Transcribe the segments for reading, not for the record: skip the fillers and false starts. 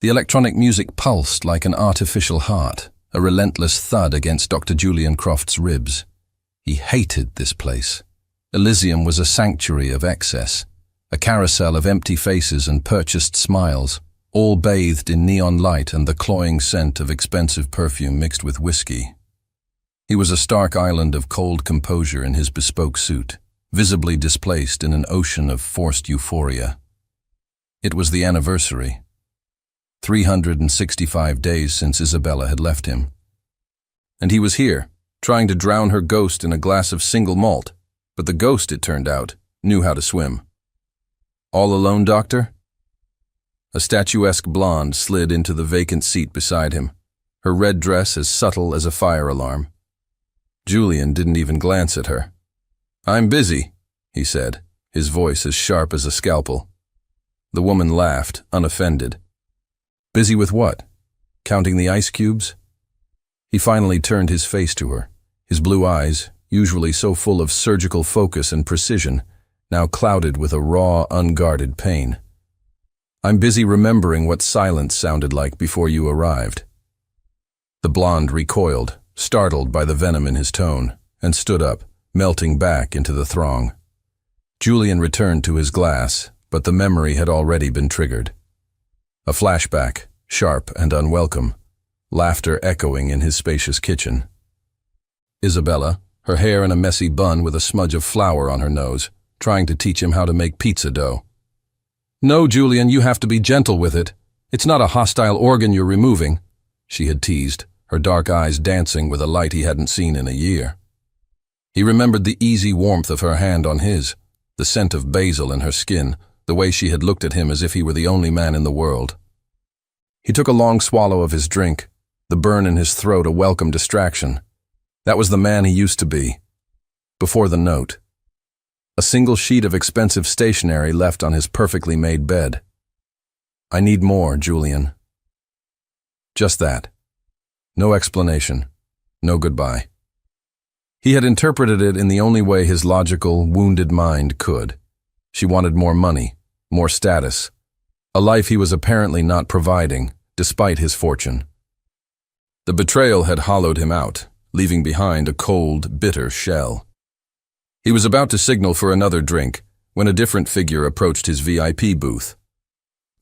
The electronic music pulsed like an artificial heart, a relentless thud against Dr. Julian Croft's ribs. He hated this place. Elysium was a sanctuary of excess, a carousel of empty faces and purchased smiles, all bathed in neon light and the cloying scent of expensive perfume mixed with whiskey. He was a stark island of cold composure in his bespoke suit, visibly displaced in an ocean of forced euphoria. It was the anniversary. 365 days since Isabella had left him. And he was here, trying to drown her ghost in a glass of single malt, but the ghost, it turned out, knew how to swim. All alone, Doctor? A statuesque blonde slid into the vacant seat beside him, her red dress as subtle as a fire alarm. Julian didn't even glance at her. "I'm busy," he said, his voice as sharp as a scalpel. The woman laughed, unoffended. "Busy with what? Counting the ice cubes?" He finally turned his face to her, his blue eyes, usually so full of surgical focus and precision, now clouded with a raw, unguarded pain. "I'm busy remembering what silence sounded like before you arrived." The blonde recoiled, startled by the venom in his tone, and stood up, melting back into the throng. Julian returned to his glass, but the memory had already been triggered. A flashback, sharp and unwelcome, laughter echoing in his spacious kitchen. Isabella, her hair in a messy bun with a smudge of flour on her nose, trying to teach him how to make pizza dough. "No, Julian, you have to be gentle with it. It's not a hostile organ you're removing," she had teased, her dark eyes dancing with a light he hadn't seen in a year. He remembered the easy warmth of her hand on his, the scent of basil in her skin, the way she had looked at him as if he were the only man in the world. He took a long swallow of his drink, the burn in his throat a welcome distraction. That was the man he used to be. Before the note. A single sheet of expensive stationery left on his perfectly made bed. "I need more, Julian." Just that. No explanation. No goodbye. He had interpreted it in the only way his logical, wounded mind could. She wanted more money, more status, a life he was apparently not providing, despite his fortune. The betrayal had hollowed him out, leaving behind a cold, bitter shell. He was about to signal for another drink when a different figure approached his VIP booth.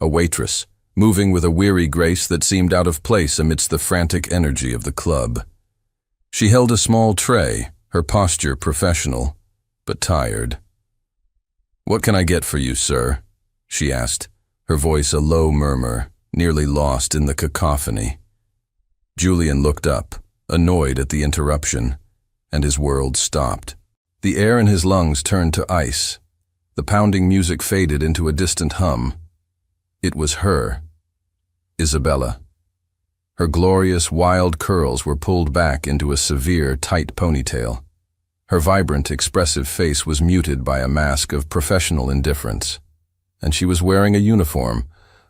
A waitress, moving with a weary grace that seemed out of place amidst the frantic energy of the club. She held a small tray, her posture professional, but tired. "What can I get for you, sir?" she asked, her voice a low murmur, nearly lost in the cacophony. Julian looked up, annoyed at the interruption, and his world stopped. The air in his lungs turned to ice. The pounding music faded into a distant hum. It was her, Isabella. Her glorious, wild curls were pulled back into a severe, tight ponytail. Her vibrant, expressive face was muted by a mask of professional indifference. And she was wearing a uniform,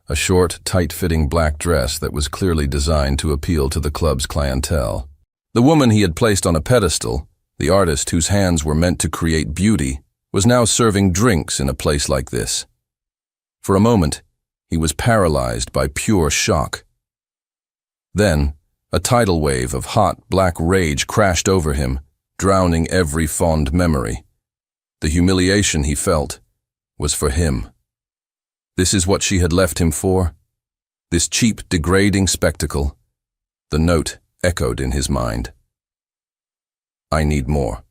a short, tight-fitting black dress that was clearly designed to appeal to the club's clientele. The woman he had placed on a pedestal, the artist whose hands were meant to create beauty, was now serving drinks in a place like this. For a moment, he was paralyzed by pure shock. Then, a tidal wave of hot, black rage crashed over him, drowning every fond memory. The humiliation he felt was for him. This is what she had left him for? This cheap, degrading spectacle? The note echoed in his mind. "I need more."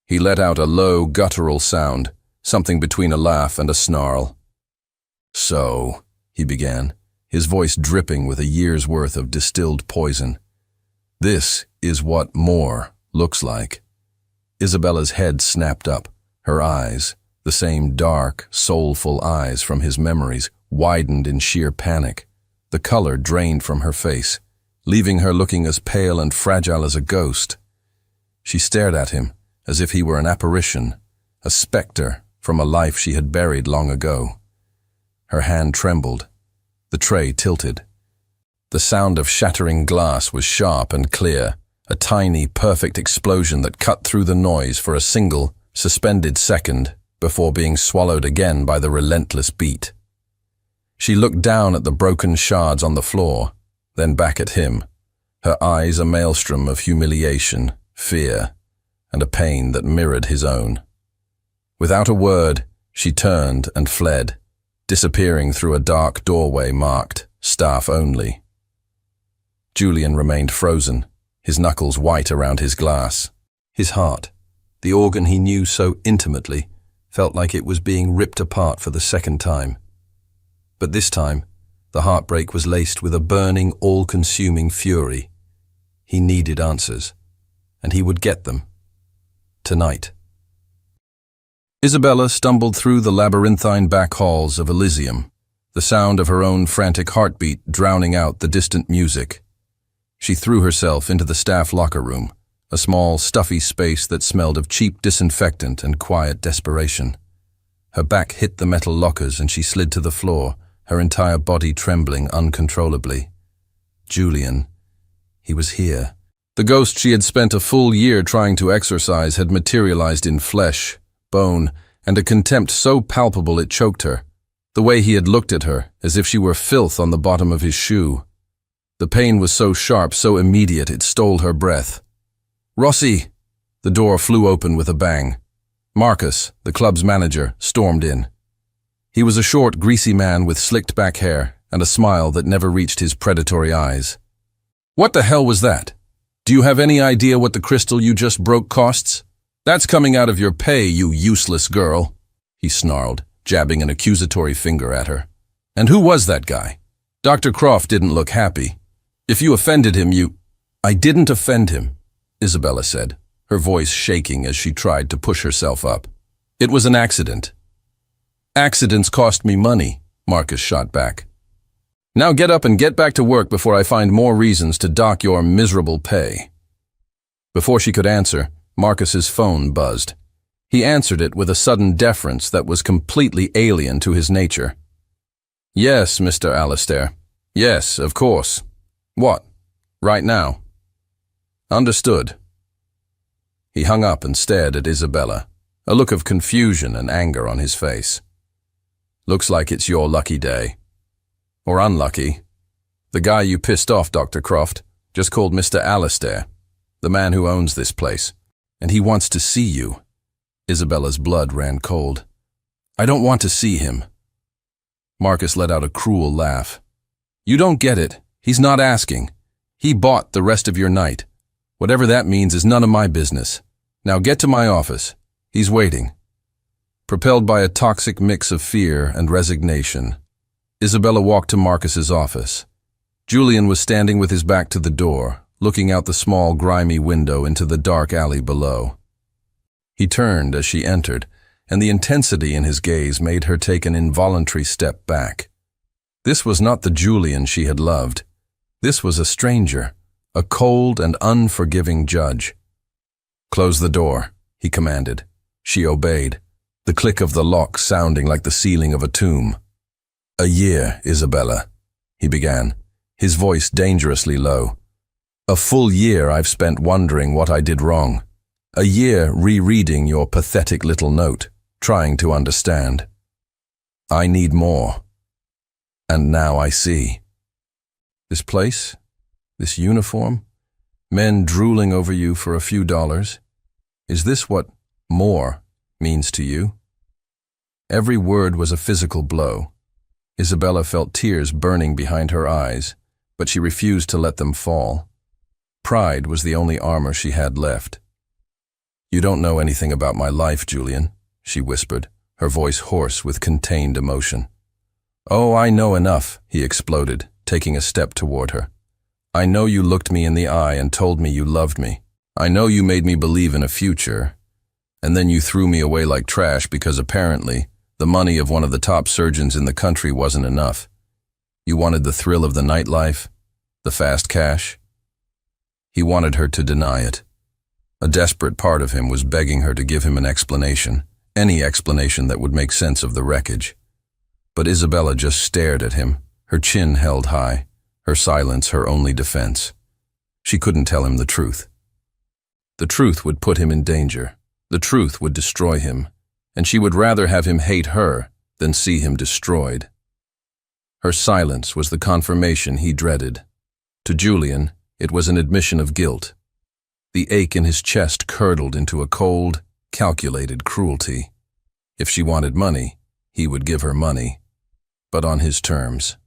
He let out a low, guttural sound, something between a laugh and a snarl. "So," he began, his voice dripping with a year's worth of distilled poison. "This is what more looks like." Isabella's head snapped up, her eyes, the same dark, soulful eyes from his memories, widened in sheer panic. The color drained from her face, leaving her looking as pale and fragile as a ghost. She stared at him as if he were an apparition, a specter from a life she had buried long ago. Her hand trembled. The tray tilted. The sound of shattering glass was sharp and clear, a tiny, perfect explosion that cut through the noise for a single, suspended second before being swallowed again by the relentless beat. She looked down at the broken shards on the floor, then back at him, her eyes a maelstrom of humiliation, fear, and a pain that mirrored his own. Without a word, she turned and fled, disappearing through a dark doorway marked "Staff Only." Julian remained frozen, his knuckles white around his glass. His heart, the organ he knew so intimately, felt like it was being ripped apart for the second time. But this time, the heartbreak was laced with a burning, all-consuming fury. He needed answers, and he would get them. Tonight. Isabella stumbled through the labyrinthine back halls of Elysium, the sound of her own frantic heartbeat drowning out the distant music. She threw herself into the staff locker room, a small, stuffy space that smelled of cheap disinfectant and quiet desperation. Her back hit the metal lockers and she slid to the floor, her entire body trembling uncontrollably. Julian. He was here. The ghost she had spent a full year trying to exorcise had materialized in flesh, bone, and a contempt so palpable it choked her. The way he had looked at her, as if she were filth on the bottom of his shoe. The pain was so sharp, so immediate, it stole her breath. "Rossi!" The door flew open with a bang. Marcus, the club's manager, stormed in. He was a short, greasy man with slicked back hair and a smile that never reached his predatory eyes. "What the hell was that? Do you have any idea what the crystal you just broke costs? That's coming out of your pay, you useless girl," he snarled, jabbing an accusatory finger at her. "And who was that guy?" Dr. Croft didn't look happy. "If you offended him, I didn't offend him," Isabella said, her voice shaking as she tried to push herself up. "It was an accident." "Accidents cost me money," Marcus shot back. "Now get up and get back to work before I find more reasons to dock your miserable pay." Before she could answer, Marcus's phone buzzed. He answered it with a sudden deference that was completely alien to his nature. "Yes, Mr. Alistair. Yes, of course. What? Right now?" "Understood." He hung up and stared at Isabella, a look of confusion and anger on his face. "Looks like it's your lucky day. Or unlucky. The guy you pissed off, Dr. Croft, just called Mr. Alistair, the man who owns this place, and he wants to see you." Isabella's blood ran cold. "I don't want to see him." Marcus let out a cruel laugh. "You don't get it. He's not asking. He bought the rest of your night. Whatever that means is none of my business. Now get to my office. He's waiting." Propelled by a toxic mix of fear and resignation, Isabella walked to Marcus's office. Julian was standing with his back to the door, looking out the small, grimy window into the dark alley below. He turned as she entered, and the intensity in his gaze made her take an involuntary step back. This was not the Julian she had loved. This was a stranger, a cold and unforgiving judge. "Close the door," he commanded. She obeyed, the click of the lock sounding like the ceiling of a tomb. "A year, Isabella," he began, his voice dangerously low. "A full year I've spent wondering what I did wrong. A year rereading your pathetic little note, trying to understand. I need more. And now I see. This place, this uniform, men drooling over you for a few dollars. Is this what more means to you?" Every word was a physical blow. Isabella felt tears burning behind her eyes, but she refused to let them fall. Pride was the only armor she had left. "You don't know anything about my life, Julian," she whispered, her voice hoarse with contained emotion. "Oh, I know enough," he exploded, taking a step toward her. "I know you looked me in the eye and told me you loved me. I know you made me believe in a future. And then you threw me away like trash because apparently the money of one of the top surgeons in the country wasn't enough. You wanted the thrill of the nightlife, the fast cash." He wanted her to deny it. A desperate part of him was begging her to give him an explanation, any explanation that would make sense of the wreckage. But Isabella just stared at him, her chin held high, her silence her only defense. She couldn't tell him the truth. The truth would put him in danger. The truth would destroy him, and she would rather have him hate her than see him destroyed. Her silence was the confirmation he dreaded. To Julian, it was an admission of guilt. The ache in his chest curdled into a cold, calculated cruelty. If she wanted money, he would give her money, but on his terms.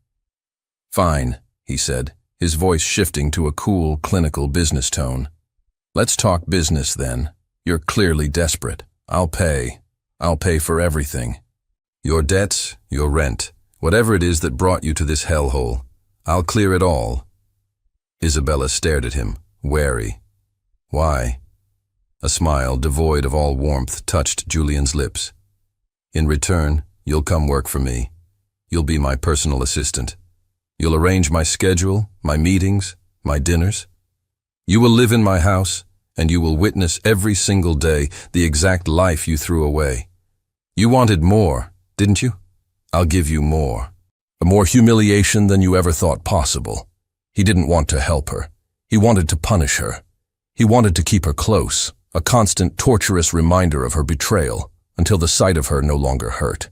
"Fine," he said, his voice shifting to a cool, clinical business tone. "Let's talk business then. You're clearly desperate. I'll pay. I'll pay for everything. Your debts, your rent, whatever it is that brought you to this hellhole. I'll clear it all." Isabella stared at him, wary. "Why?" A smile devoid of all warmth touched Julian's lips. "In return, you'll come work for me. You'll be my personal assistant. You'll arrange my schedule, my meetings, my dinners. You will live in my house, and you will witness every single day the exact life you threw away. You wanted more, didn't you? I'll give you more. More humiliation than you ever thought possible." He didn't want to help her. He wanted to punish her. He wanted to keep her close, a constant torturous reminder of her betrayal, until the sight of her no longer hurt.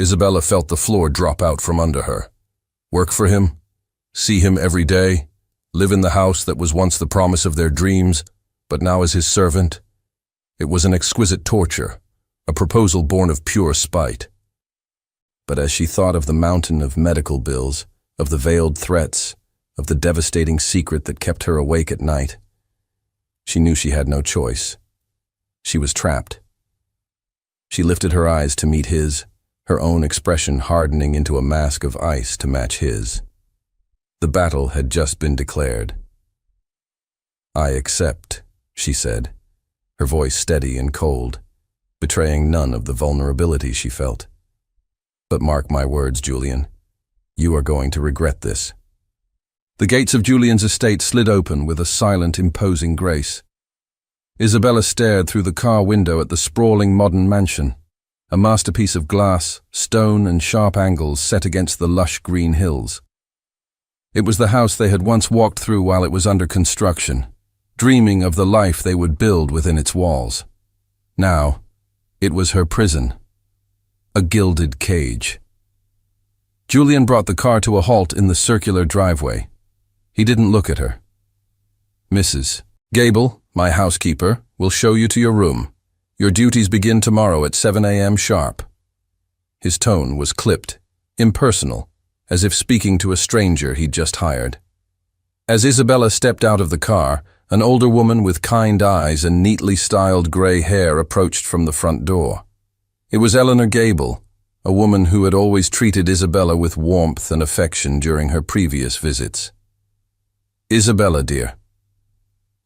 Isabella felt the floor drop out from under her. Work for him? See him every day? Live in the house that was once the promise of their dreams, but now as his servant? It was an exquisite torture, a proposal born of pure spite. But as she thought of the mountain of medical bills, of the veiled threats, of the devastating secret that kept her awake at night, she knew she had no choice. She was trapped. She lifted her eyes to meet his, her own expression hardening into a mask of ice to match his. The battle had just been declared. "I accept," she said, her voice steady and cold, betraying none of the vulnerability she felt. "But mark my words, Julian, you are going to regret this." The gates of Julian's estate slid open with a silent, imposing grace. Isabella stared through the car window at the sprawling modern mansion, a masterpiece of glass, stone, and sharp angles set against the lush green hills. It was the house they had once walked through while it was under construction, dreaming of the life they would build within its walls. Now, it was her prison, a gilded cage. Julian brought the car to a halt in the circular driveway. He didn't look at her. "Mrs. Gable, my housekeeper, will show you to your room. Your duties begin tomorrow at 7 a.m. sharp." His tone was clipped, impersonal, as if speaking to a stranger he'd just hired. As Isabella stepped out of the car, an older woman with kind eyes and neatly styled gray hair approached from the front door. It was Eleanor Gable, a woman who had always treated Isabella with warmth and affection during her previous visits. "Isabella, dear."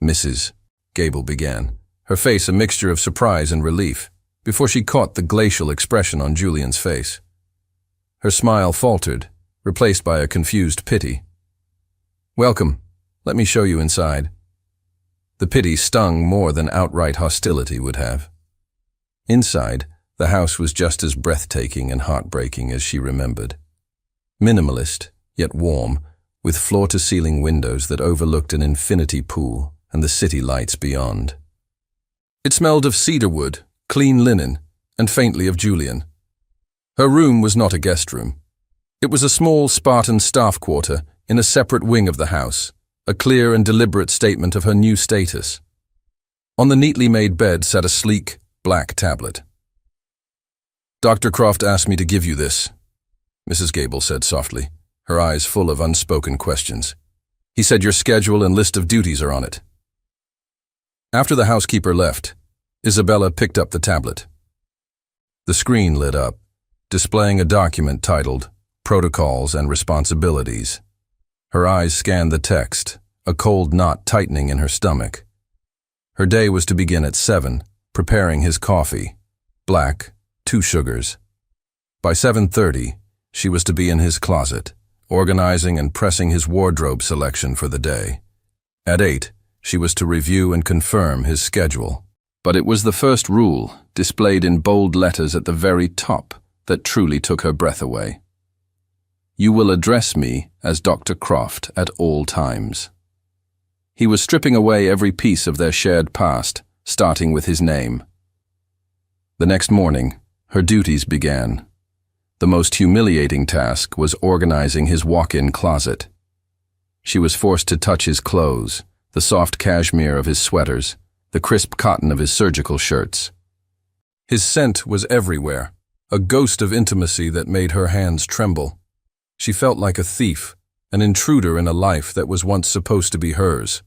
"Mrs." Gable began, her face a mixture of surprise and relief, before she caught the glacial expression on Julian's face. Her smile faltered, replaced by a confused pity. "Welcome. Let me show you inside." The pity stung more than outright hostility would have. Inside, the house was just as breathtaking and heartbreaking as she remembered. Minimalist, yet warm, with floor-to-ceiling windows that overlooked an infinity pool and the city lights beyond. It smelled of cedarwood, clean linen, and faintly of Julian. Her room was not a guest room. It was a small Spartan staff quarter in a separate wing of the house, a clear and deliberate statement of her new status. On the neatly made bed sat a sleek, black tablet. "Dr. Croft asked me to give you this," Mrs. Gable said softly, her eyes full of unspoken questions. "He said your schedule and list of duties are on it." After the housekeeper left, Isabella picked up the tablet. The screen lit up, displaying a document titled Protocols and Responsibilities. Her eyes scanned the text, a cold knot tightening in her stomach. Her day was to begin at 7, preparing his coffee, black, 2 sugars. By 7:30, she was to be in his closet, organizing and pressing his wardrobe selection for the day. At 8, she was to review and confirm his schedule. But it was the first rule, displayed in bold letters at the very top, that truly took her breath away. "You will address me as Dr. Croft at all times." He was stripping away every piece of their shared past, starting with his name. The next morning, her duties began. The most humiliating task was organizing his walk-in closet. She was forced to touch his clothes, the soft cashmere of his sweaters, the crisp cotton of his surgical shirts. His scent was everywhere, a ghost of intimacy that made her hands tremble. She felt like a thief, an intruder in a life that was once supposed to be hers.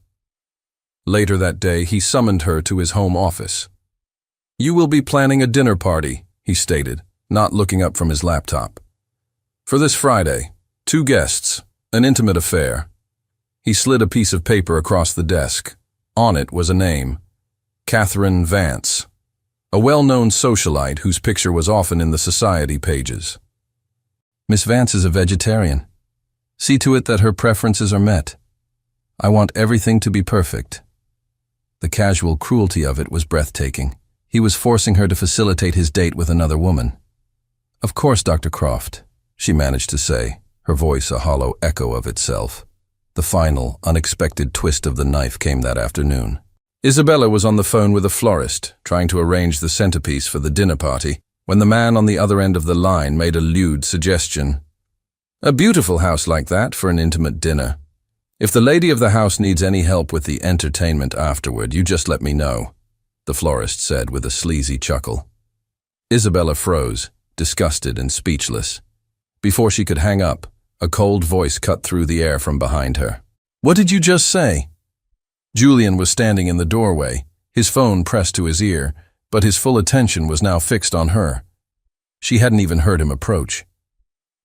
Later that day, he summoned her to his home office. "You will be planning a dinner party," he stated, not looking up from his laptop. "For this Friday, 2 guests, an intimate affair." He slid a piece of paper across the desk. On it was a name, Catherine Vance, a well-known socialite whose picture was often in the society pages. "Miss Vance is a vegetarian. See to it that her preferences are met. I want everything to be perfect." The casual cruelty of it was breathtaking. He was forcing her to facilitate his date with another woman. "Of course, Dr. Croft," she managed to say, her voice a hollow echo of itself. The final, unexpected twist of the knife came that afternoon. Isabella was on the phone with a florist, trying to arrange the centerpiece for the dinner party, when the man on the other end of the line made a lewd suggestion. "A beautiful house like that for an intimate dinner. If the lady of the house needs any help with the entertainment afterward, you just let me know," the florist said with a sleazy chuckle. Isabella froze, disgusted and speechless. Before she could hang up, a cold voice cut through the air from behind her. "What did you just say?" Julian was standing in the doorway, his phone pressed to his ear, but his full attention was now fixed on her. She hadn't even heard him approach.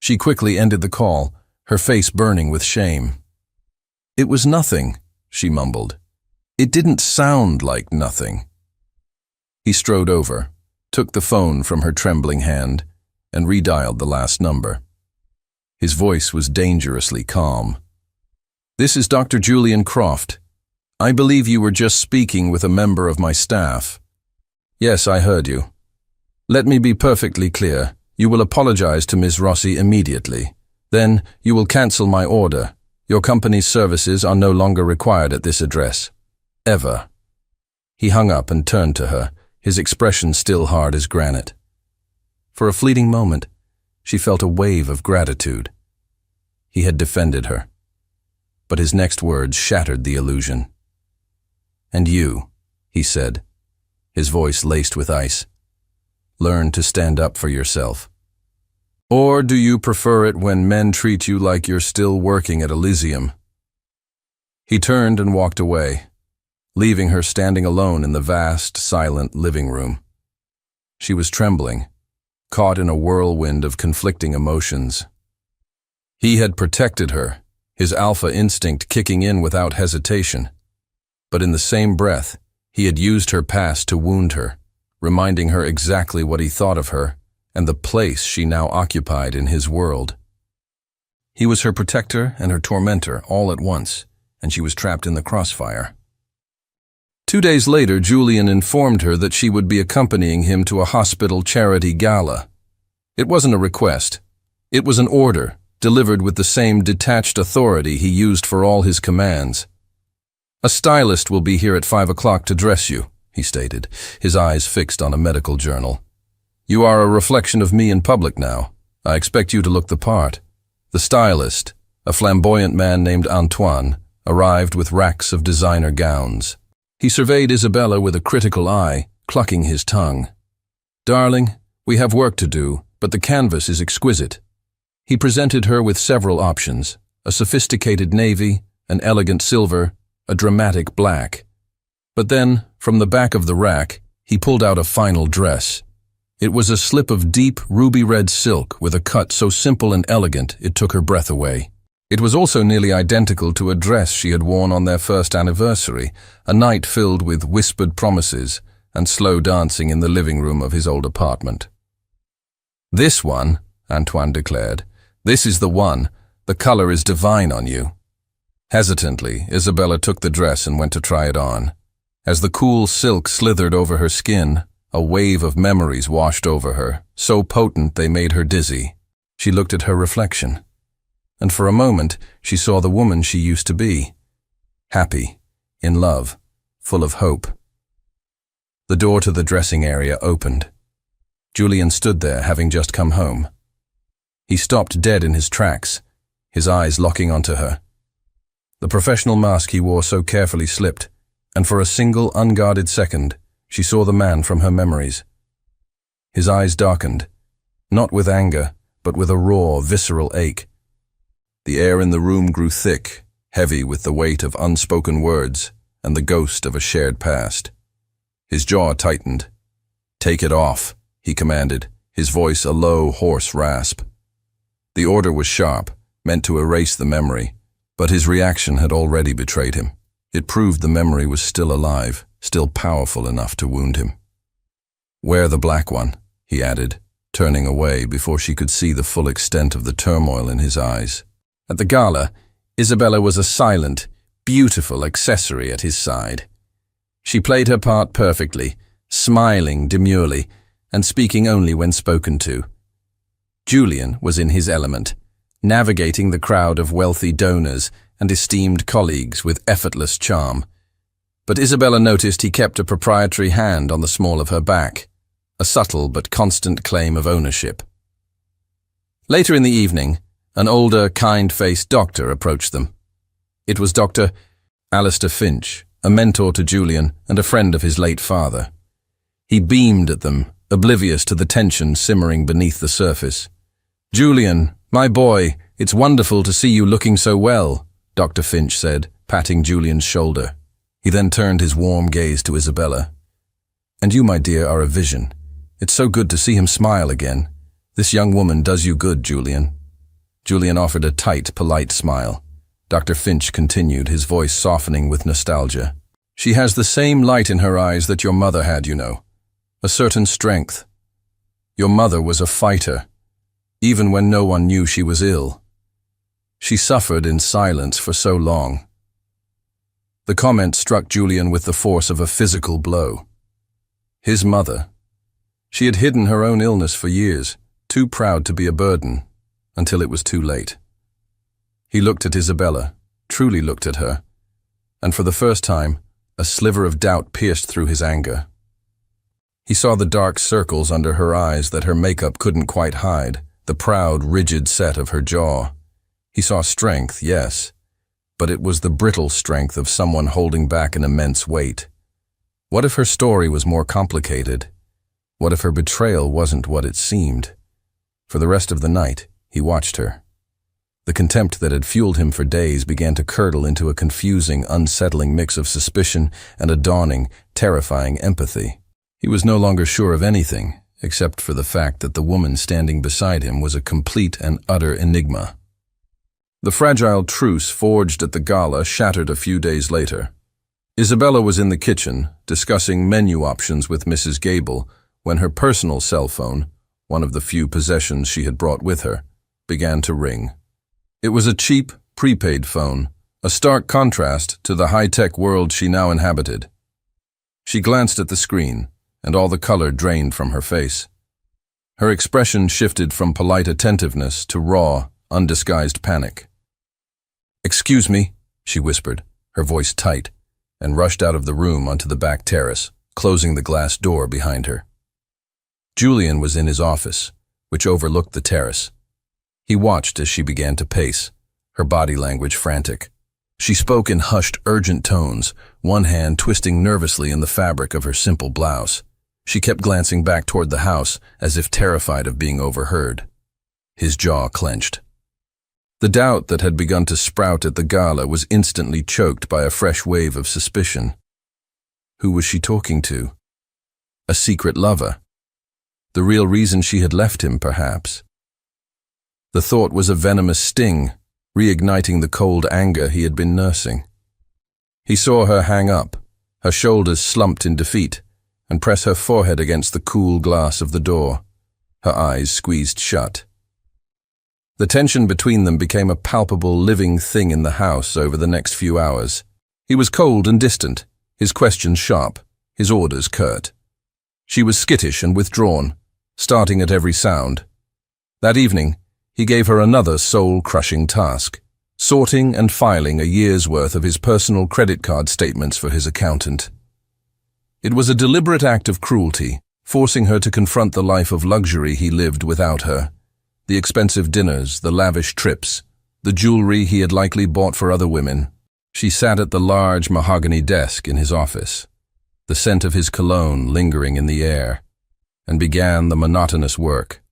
She quickly ended the call, her face burning with shame. "It was nothing," she mumbled. "It didn't sound like nothing." He strode over, took the phone from her trembling hand, and redialed the last number. His voice was dangerously calm. "This is Dr. Julian Croft. I believe you were just speaking with a member of my staff." "Yes, I heard you. Let me be perfectly clear. You will apologize to Ms. Rossi immediately. Then you will cancel my order. Your company's services are no longer required at this address. Ever." He hung up and turned to her, his expression still hard as granite. For a fleeting moment, she felt a wave of gratitude. He had defended her. But his next words shattered the illusion. "And you," he said, his voice laced with ice, "learn to stand up for yourself. Or do you prefer it when men treat you like you're still working at Elysium?" He turned and walked away, leaving her standing alone in the vast, silent living room. She was trembling, caught in a whirlwind of conflicting emotions. He had protected her, his alpha instinct kicking in without hesitation. But in the same breath, he had used her past to wound her, reminding her exactly what he thought of her and the place she now occupied in his world. He was her protector and her tormentor all at once, and she was trapped in the crossfire. 2 days later, Julian informed her that she would be accompanying him to a hospital charity gala. It wasn't a request. It was an order, delivered with the same detached authority he used for all his commands. "A stylist will be here at 5 o'clock to dress you," he stated, his eyes fixed on a medical journal. "You are a reflection of me in public now. I expect you to look the part." The stylist, a flamboyant man named Antoine, arrived with racks of designer gowns. He surveyed Isabella with a critical eye, clucking his tongue. "Darling, we have work to do, but the canvas is exquisite." He presented her with several options, a sophisticated navy, an elegant silver, a dramatic black. But then, from the back of the rack, he pulled out a final dress. It was a slip of deep, ruby-red silk with a cut so simple and elegant it took her breath away. It was also nearly identical to a dress she had worn on their first anniversary, a night filled with whispered promises and slow dancing in the living room of his old apartment. "This one," Antoine declared. "This is the one. The color is divine on you." Hesitantly, Isabella took the dress and went to try it on. As the cool silk slithered over her skin, a wave of memories washed over her, so potent they made her dizzy. She looked at her reflection, and for a moment she saw the woman she used to be. Happy, in love, full of hope. The door to the dressing area opened. Julian stood there, having just come home. He stopped dead in his tracks, his eyes locking onto her. The professional mask he wore so carefully slipped, and for a single unguarded second, she saw the man from her memories. His eyes darkened, not with anger, but with a raw, visceral ache. The air in the room grew thick, heavy with the weight of unspoken words and the ghost of a shared past. His jaw tightened. "Take it off," he commanded, his voice a low, hoarse rasp. The order was sharp, meant to erase the memory, but his reaction had already betrayed him. It proved the memory was still alive, still powerful enough to wound him. "Wear the black one," he added, turning away before she could see the full extent of the turmoil in his eyes. At the gala, Isabella was a silent, beautiful accessory at his side. She played her part perfectly, smiling demurely, and speaking only when spoken to. Julian was in his element, navigating the crowd of wealthy donors and esteemed colleagues with effortless charm. But Isabella noticed he kept a proprietary hand on the small of her back, a subtle but constant claim of ownership. Later in the evening, an older, kind-faced doctor approached them. It was Dr. Alistair Finch, a mentor to Julian and a friend of his late father. He beamed at them, oblivious to the tension simmering beneath the surface. "Julian, my boy, it's wonderful to see you looking so well," Dr. Finch said, patting Julian's shoulder. He then turned his warm gaze to Isabella. "And you, my dear, are a vision. It's so good to see him smile again. This young woman does you good, Julian." Julian offered a tight, polite smile. Dr. Finch continued, his voice softening with nostalgia. "She has the same light in her eyes that your mother had, you know. A certain strength. Your mother was a fighter, even when no one knew she was ill. She suffered in silence for so long." The comment struck Julian with the force of a physical blow. His mother. She had hidden her own illness for years, too proud to be a burden, until it was too late. He looked at Isabella, truly looked at her, and for the first time, a sliver of doubt pierced through his anger. He saw the dark circles under her eyes that her makeup couldn't quite hide, the proud, rigid set of her jaw. He saw strength, yes, but it was the brittle strength of someone holding back an immense weight. What if her story was more complicated? What if her betrayal wasn't what it seemed? For the rest of the night, he watched her. The contempt that had fueled him for days began to curdle into a confusing, unsettling mix of suspicion and a dawning, terrifying empathy. He was no longer sure of anything, except for the fact that the woman standing beside him was a complete and utter enigma. The fragile truce forged at the gala shattered a few days later. Isabella was in the kitchen, discussing menu options with Mrs. Gable, when her personal cell phone, one of the few possessions she had brought with her, began to ring. It was a cheap, prepaid phone, a stark contrast to the high-tech world she now inhabited. She glanced at the screen, and all the color drained from her face. Her expression shifted from polite attentiveness to raw, undisguised panic. "Excuse me," she whispered, her voice tight, and rushed out of the room onto the back terrace, closing the glass door behind her. Julian was in his office, which overlooked the terrace. He watched as she began to pace, her body language frantic. She spoke in hushed, urgent tones, one hand twisting nervously in the fabric of her simple blouse. She kept glancing back toward the house, as if terrified of being overheard. His jaw clenched. The doubt that had begun to sprout at the gala was instantly choked by a fresh wave of suspicion. Who was she talking to? A secret lover? The real reason she had left him, perhaps? The thought was a venomous sting, reigniting the cold anger he had been nursing. He saw her hang up, her shoulders slumped in defeat, and press her forehead against the cool glass of the door, her eyes squeezed shut. The tension between them became a palpable, living thing in the house over the next few hours. He was cold and distant, his questions sharp, his orders curt. She was skittish and withdrawn, starting at every sound. That evening, he gave her another soul-crushing task, sorting and filing a year's worth of his personal credit card statements for his accountant. It was a deliberate act of cruelty, forcing her to confront the life of luxury he lived without her. The expensive dinners, the lavish trips, the jewelry he had likely bought for other women. She sat at the large mahogany desk in his office, the scent of his cologne lingering in the air, and began the monotonous work.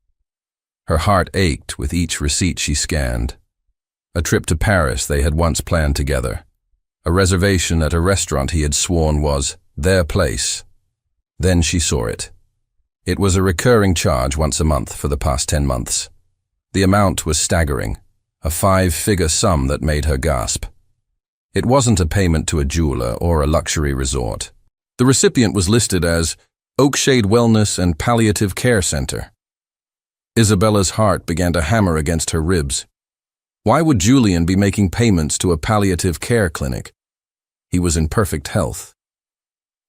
Her heart ached with each receipt she scanned. A trip to Paris they had once planned together. A reservation at a restaurant he had sworn was their place. Then she saw it. It was a recurring charge once a month for the past 10 months. The amount was staggering, a 5-figure sum that made her gasp. It wasn't a payment to a jeweler or a luxury resort. The recipient was listed as Oakshade Wellness and Palliative Care Center. Isabella's heart began to hammer against her ribs. Why would Julian be making payments to a palliative care clinic? He was in perfect health.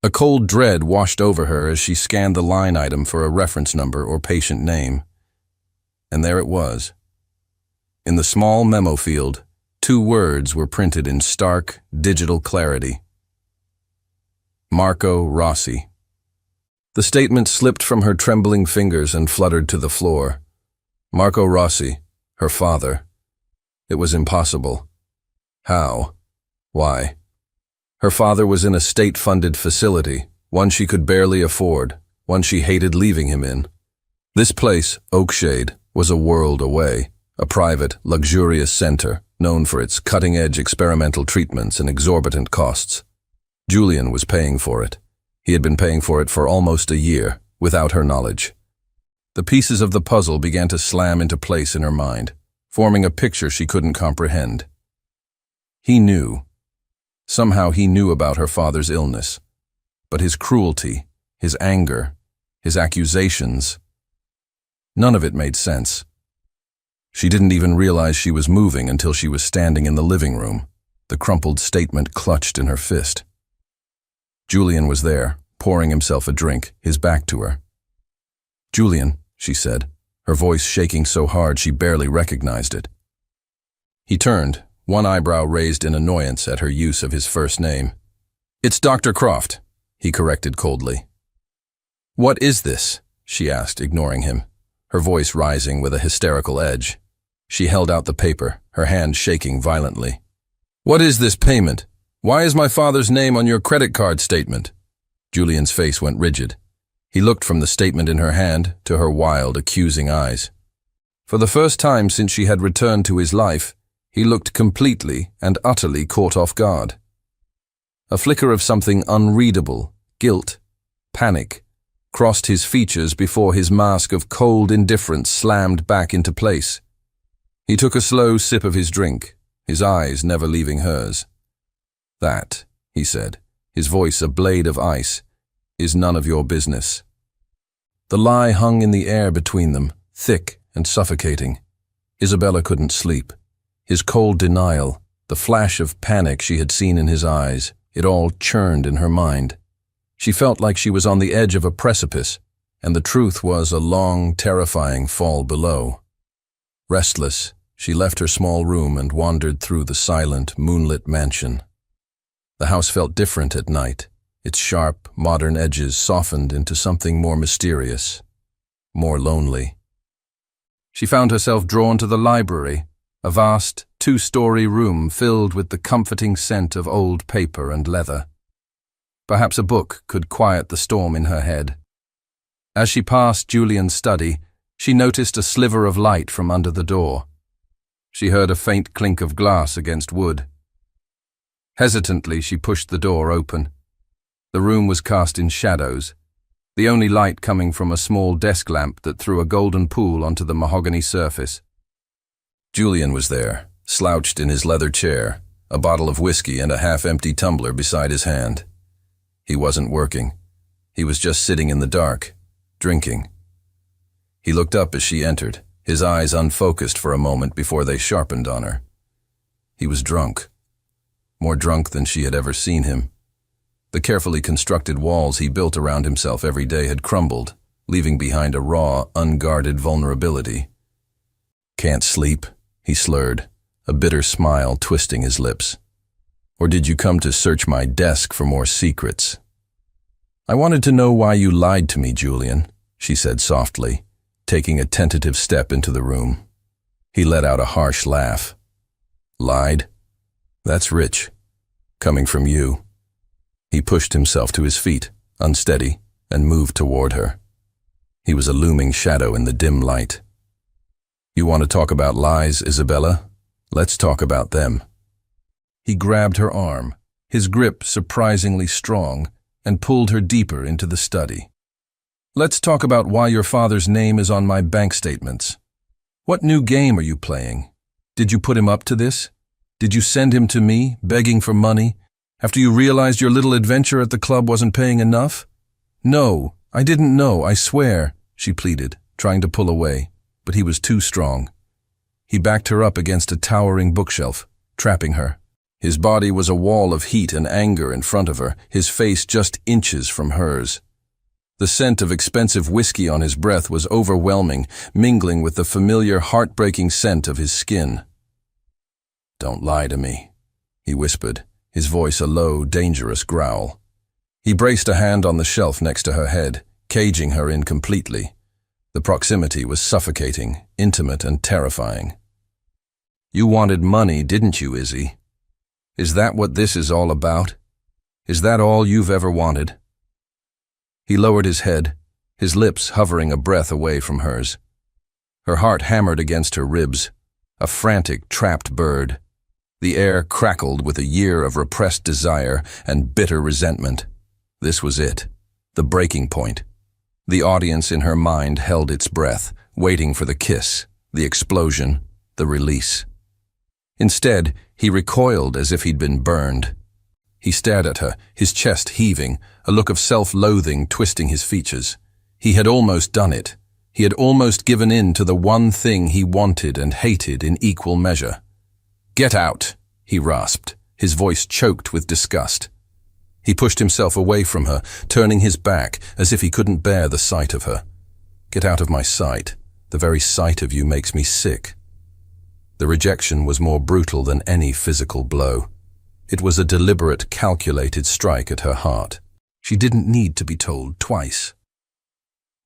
A cold dread washed over her as she scanned the line item for a reference number or patient name. And there it was. In the small memo field, 2 words were printed in stark, digital clarity. Marco Rossi. The statement slipped from her trembling fingers and fluttered to the floor. Marco Rossi, her father. It was impossible. How? Why? Her father was in a state-funded facility, one she could barely afford, one she hated leaving him in. This place, Oakshade, was a world away, a private, luxurious center known for its cutting-edge experimental treatments and exorbitant costs. Julian was paying for it. He had been paying for it for almost a year, without her knowledge. The pieces of the puzzle began to slam into place in her mind, forming a picture she couldn't comprehend. He knew. Somehow he knew about her father's illness. But his cruelty, his anger, his accusations, none of it made sense. She didn't even realize she was moving until she was standing in the living room, the crumpled statement clutched in her fist. Julian was there, pouring himself a drink, his back to her. "Julian," she said, her voice shaking so hard she barely recognized it. He turned, one eyebrow raised in annoyance at her use of his first name. "It's Dr. Croft," he corrected coldly. "What is this?" she asked, ignoring him, her voice rising with a hysterical edge. She held out the paper, her hand shaking violently. "What is this payment? Why is my father's name on your credit card statement?" Julian's face went rigid. He looked from the statement in her hand to her wild, accusing eyes. For the first time since she had returned to his life, he looked completely and utterly caught off guard. A flicker of something unreadable, guilt, panic, crossed his features before his mask of cold indifference slammed back into place. He took a slow sip of his drink, his eyes never leaving hers. "That," he said, his voice a blade of ice, "is none of your business." The lie hung in the air between them, thick and suffocating. Isabella couldn't sleep. His cold denial, the flash of panic she had seen in his eyes, it all churned in her mind. She felt like she was on the edge of a precipice, and the truth was a long, terrifying fall below. Restless, she left her small room and wandered through the silent, moonlit mansion. The house felt different at night, its sharp, modern edges softened into something more mysterious, more lonely. She found herself drawn to the library, a vast, 2-story room filled with the comforting scent of old paper and leather. Perhaps a book could quiet the storm in her head. As she passed Julian's study, she noticed a sliver of light from under the door. She heard a faint clink of glass against wood. Hesitantly, she pushed the door open. The room was cast in shadows, the only light coming from a small desk lamp that threw a golden pool onto the mahogany surface. Julian was there, slouched in his leather chair, a bottle of whiskey and a half-empty tumbler beside his hand. He wasn't working. He was just sitting in the dark, drinking. He looked up as she entered, his eyes unfocused for a moment before they sharpened on her. He was drunk, more drunk than she had ever seen him. The carefully constructed walls he built around himself every day had crumbled, leaving behind a raw, unguarded vulnerability. "Can't sleep," he slurred, a bitter smile twisting his lips. "Or did you come to search my desk for more secrets?" "I wanted to know why you lied to me, Julian," she said softly, taking a tentative step into the room. He let out a harsh laugh. Lied? That's rich. Coming from you. He pushed himself to his feet, unsteady, and moved toward her. He was a looming shadow in the dim light. You want to talk about lies, Isabella? Let's talk about them. He grabbed her arm, his grip surprisingly strong, and pulled her deeper into the study. Let's talk about why your father's name is on my bank statements. What new game are you playing? Did you put him up to this? Did you send him to me, begging for money, after you realized your little adventure at the club wasn't paying enough? No, I didn't know, I swear, she pleaded, trying to pull away, but he was too strong. He backed her up against a towering bookshelf, trapping her. His body was a wall of heat and anger in front of her, his face just inches from hers. The scent of expensive whiskey on his breath was overwhelming, mingling with the familiar, heartbreaking scent of his skin. Don't lie to me, he whispered, his voice a low, dangerous growl. He braced a hand on the shelf next to her head, caging her in completely. The proximity was suffocating, intimate and terrifying. You wanted money, didn't you, Izzy? Is that what this is all about? Is that all you've ever wanted? He lowered his head, his lips hovering a breath away from hers. Her heart hammered against her ribs, a frantic, trapped bird. The air crackled with a year of repressed desire and bitter resentment. This was it, the breaking point. The audience in her mind held its breath, waiting for the kiss, the explosion, the release. Instead, he recoiled as if he'd been burned. He stared at her, his chest heaving, a look of self-loathing twisting his features. He had almost done it. He had almost given in to the one thing he wanted and hated in equal measure. "Get out," he rasped, his voice choked with disgust. He pushed himself away from her, turning his back as if he couldn't bear the sight of her. "Get out of my sight. The very sight of you makes me sick." The rejection was more brutal than any physical blow. It was a deliberate, calculated strike at her heart. She didn't need to be told twice.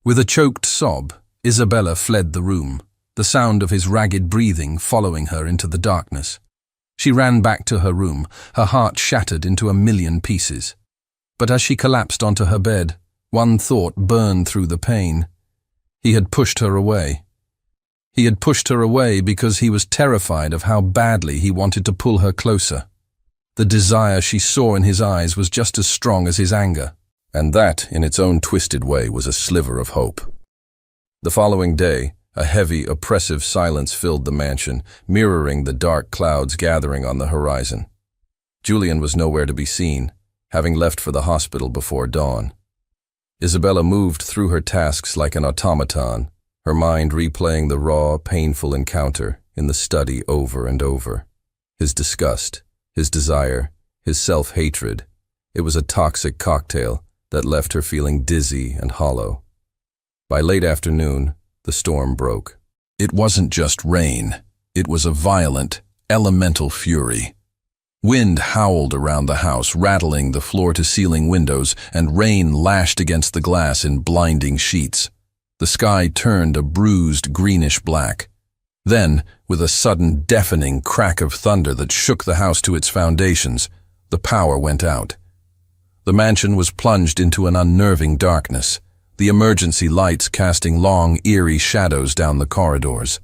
With a choked sob, Isabella fled the room, the sound of his ragged breathing following her into the darkness. She ran back to her room, her heart shattered into a million pieces. But as she collapsed onto her bed, one thought burned through the pain. He had pushed her away. He had pushed her away because he was terrified of how badly he wanted to pull her closer. The desire she saw in his eyes was just as strong as his anger, and that, in its own twisted way, was a sliver of hope. The following day, a heavy, oppressive silence filled the mansion, mirroring the dark clouds gathering on the horizon. Julian was nowhere to be seen, having left for the hospital before dawn. Isabella moved through her tasks like an automaton, her mind replaying the raw, painful encounter in the study over and over. His disgust, his desire, his self-hatred. It was a toxic cocktail that left her feeling dizzy and hollow. By late afternoon, the storm broke. It wasn't just rain. It was a violent, elemental fury. Wind howled around the house, rattling the floor-to-ceiling windows, and rain lashed against the glass in blinding sheets. The sky turned a bruised greenish-black. Then, with a sudden deafening crack of thunder that shook the house to its foundations, the power went out. The mansion was plunged into an unnerving darkness, the emergency lights casting long, eerie shadows down the corridors.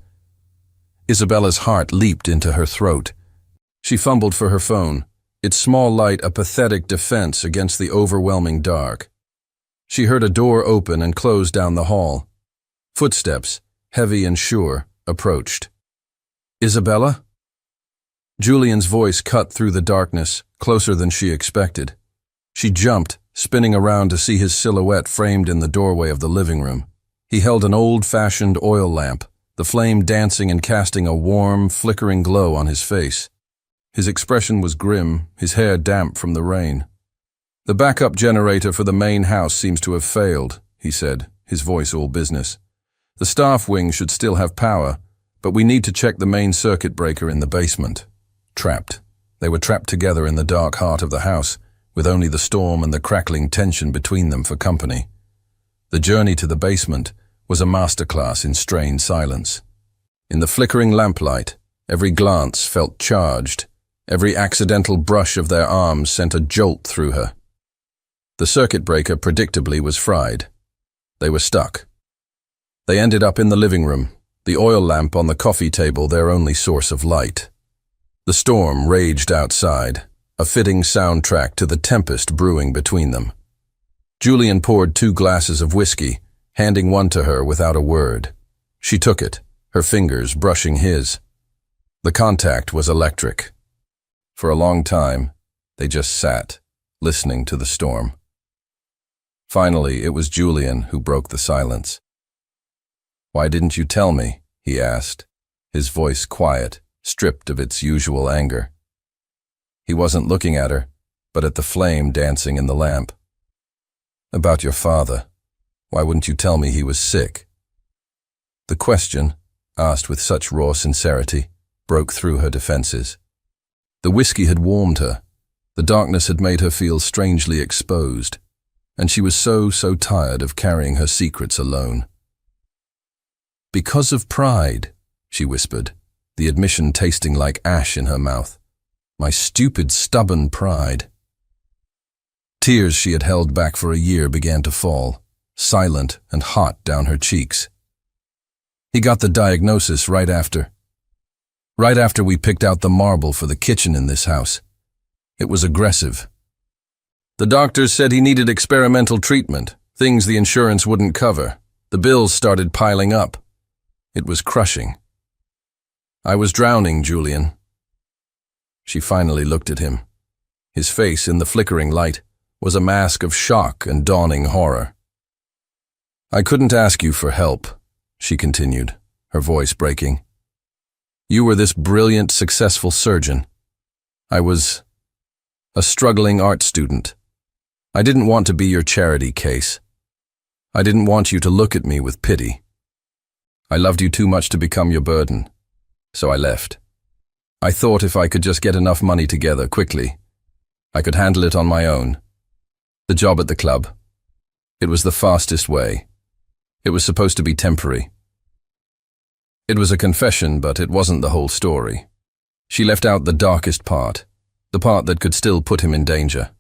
Isabella's heart leaped into her throat. She fumbled for her phone, its small light a pathetic defense against the overwhelming dark. She heard a door open and close down the hall. Footsteps, heavy and sure, approached. "Isabella?" Julian's voice cut through the darkness, closer than she expected. She jumped, spinning around to see his silhouette framed in the doorway of the living room. He held an old-fashioned oil lamp, the flame dancing and casting a warm, flickering glow on his face. His expression was grim, his hair damp from the rain. "The backup generator for the main house seems to have failed," he said, his voice all business. "The staff wing should still have power, but we need to check the main circuit breaker in the basement." Trapped. They were trapped together in the dark heart of the house, with only the storm and the crackling tension between them for company. The journey to the basement was a masterclass in strained silence. In the flickering lamplight, every glance felt charged. Every accidental brush of their arms sent a jolt through her. The circuit breaker predictably was fried. They were stuck. They ended up in the living room, the oil lamp on the coffee table their only source of light. The storm raged outside, a fitting soundtrack to the tempest brewing between them. Julian poured 2 glasses of whiskey, handing one to her without a word. She took it, her fingers brushing his. The contact was electric. For a long time, they just sat, listening to the storm. Finally, it was Julian who broke the silence. "Why didn't you tell me?" he asked, his voice quiet, stripped of its usual anger. He wasn't looking at her, but at the flame dancing in the lamp. "About your father. Why wouldn't you tell me he was sick?" The question, asked with such raw sincerity, broke through her defenses. The whiskey had warmed her. The darkness had made her feel strangely exposed, and she was so tired of carrying her secrets alone. "Because of pride," she whispered, the admission tasting like ash in her mouth. "My stupid, stubborn pride." Tears she had held back for a year began to fall, silent and hot down her cheeks. "He got the diagnosis right after we picked out the marble for the kitchen in this house. It was aggressive. The doctors said he needed experimental treatment, things the insurance wouldn't cover. The bills started piling up. It was crushing. I was drowning, Julian." She finally looked at him. His face, in the flickering light, was a mask of shock and dawning horror. "I couldn't ask you for help," she continued, her voice breaking. "You were this brilliant, successful surgeon. I was a struggling art student. I didn't want to be your charity case. I didn't want you to look at me with pity. I loved you too much to become your burden, so I left. I thought if I could just get enough money together quickly, I could handle it on my own. The job at the club. It was the fastest way. It was supposed to be temporary." It was a confession, but it wasn't the whole story. She left out the darkest part, the part that could still put him in danger.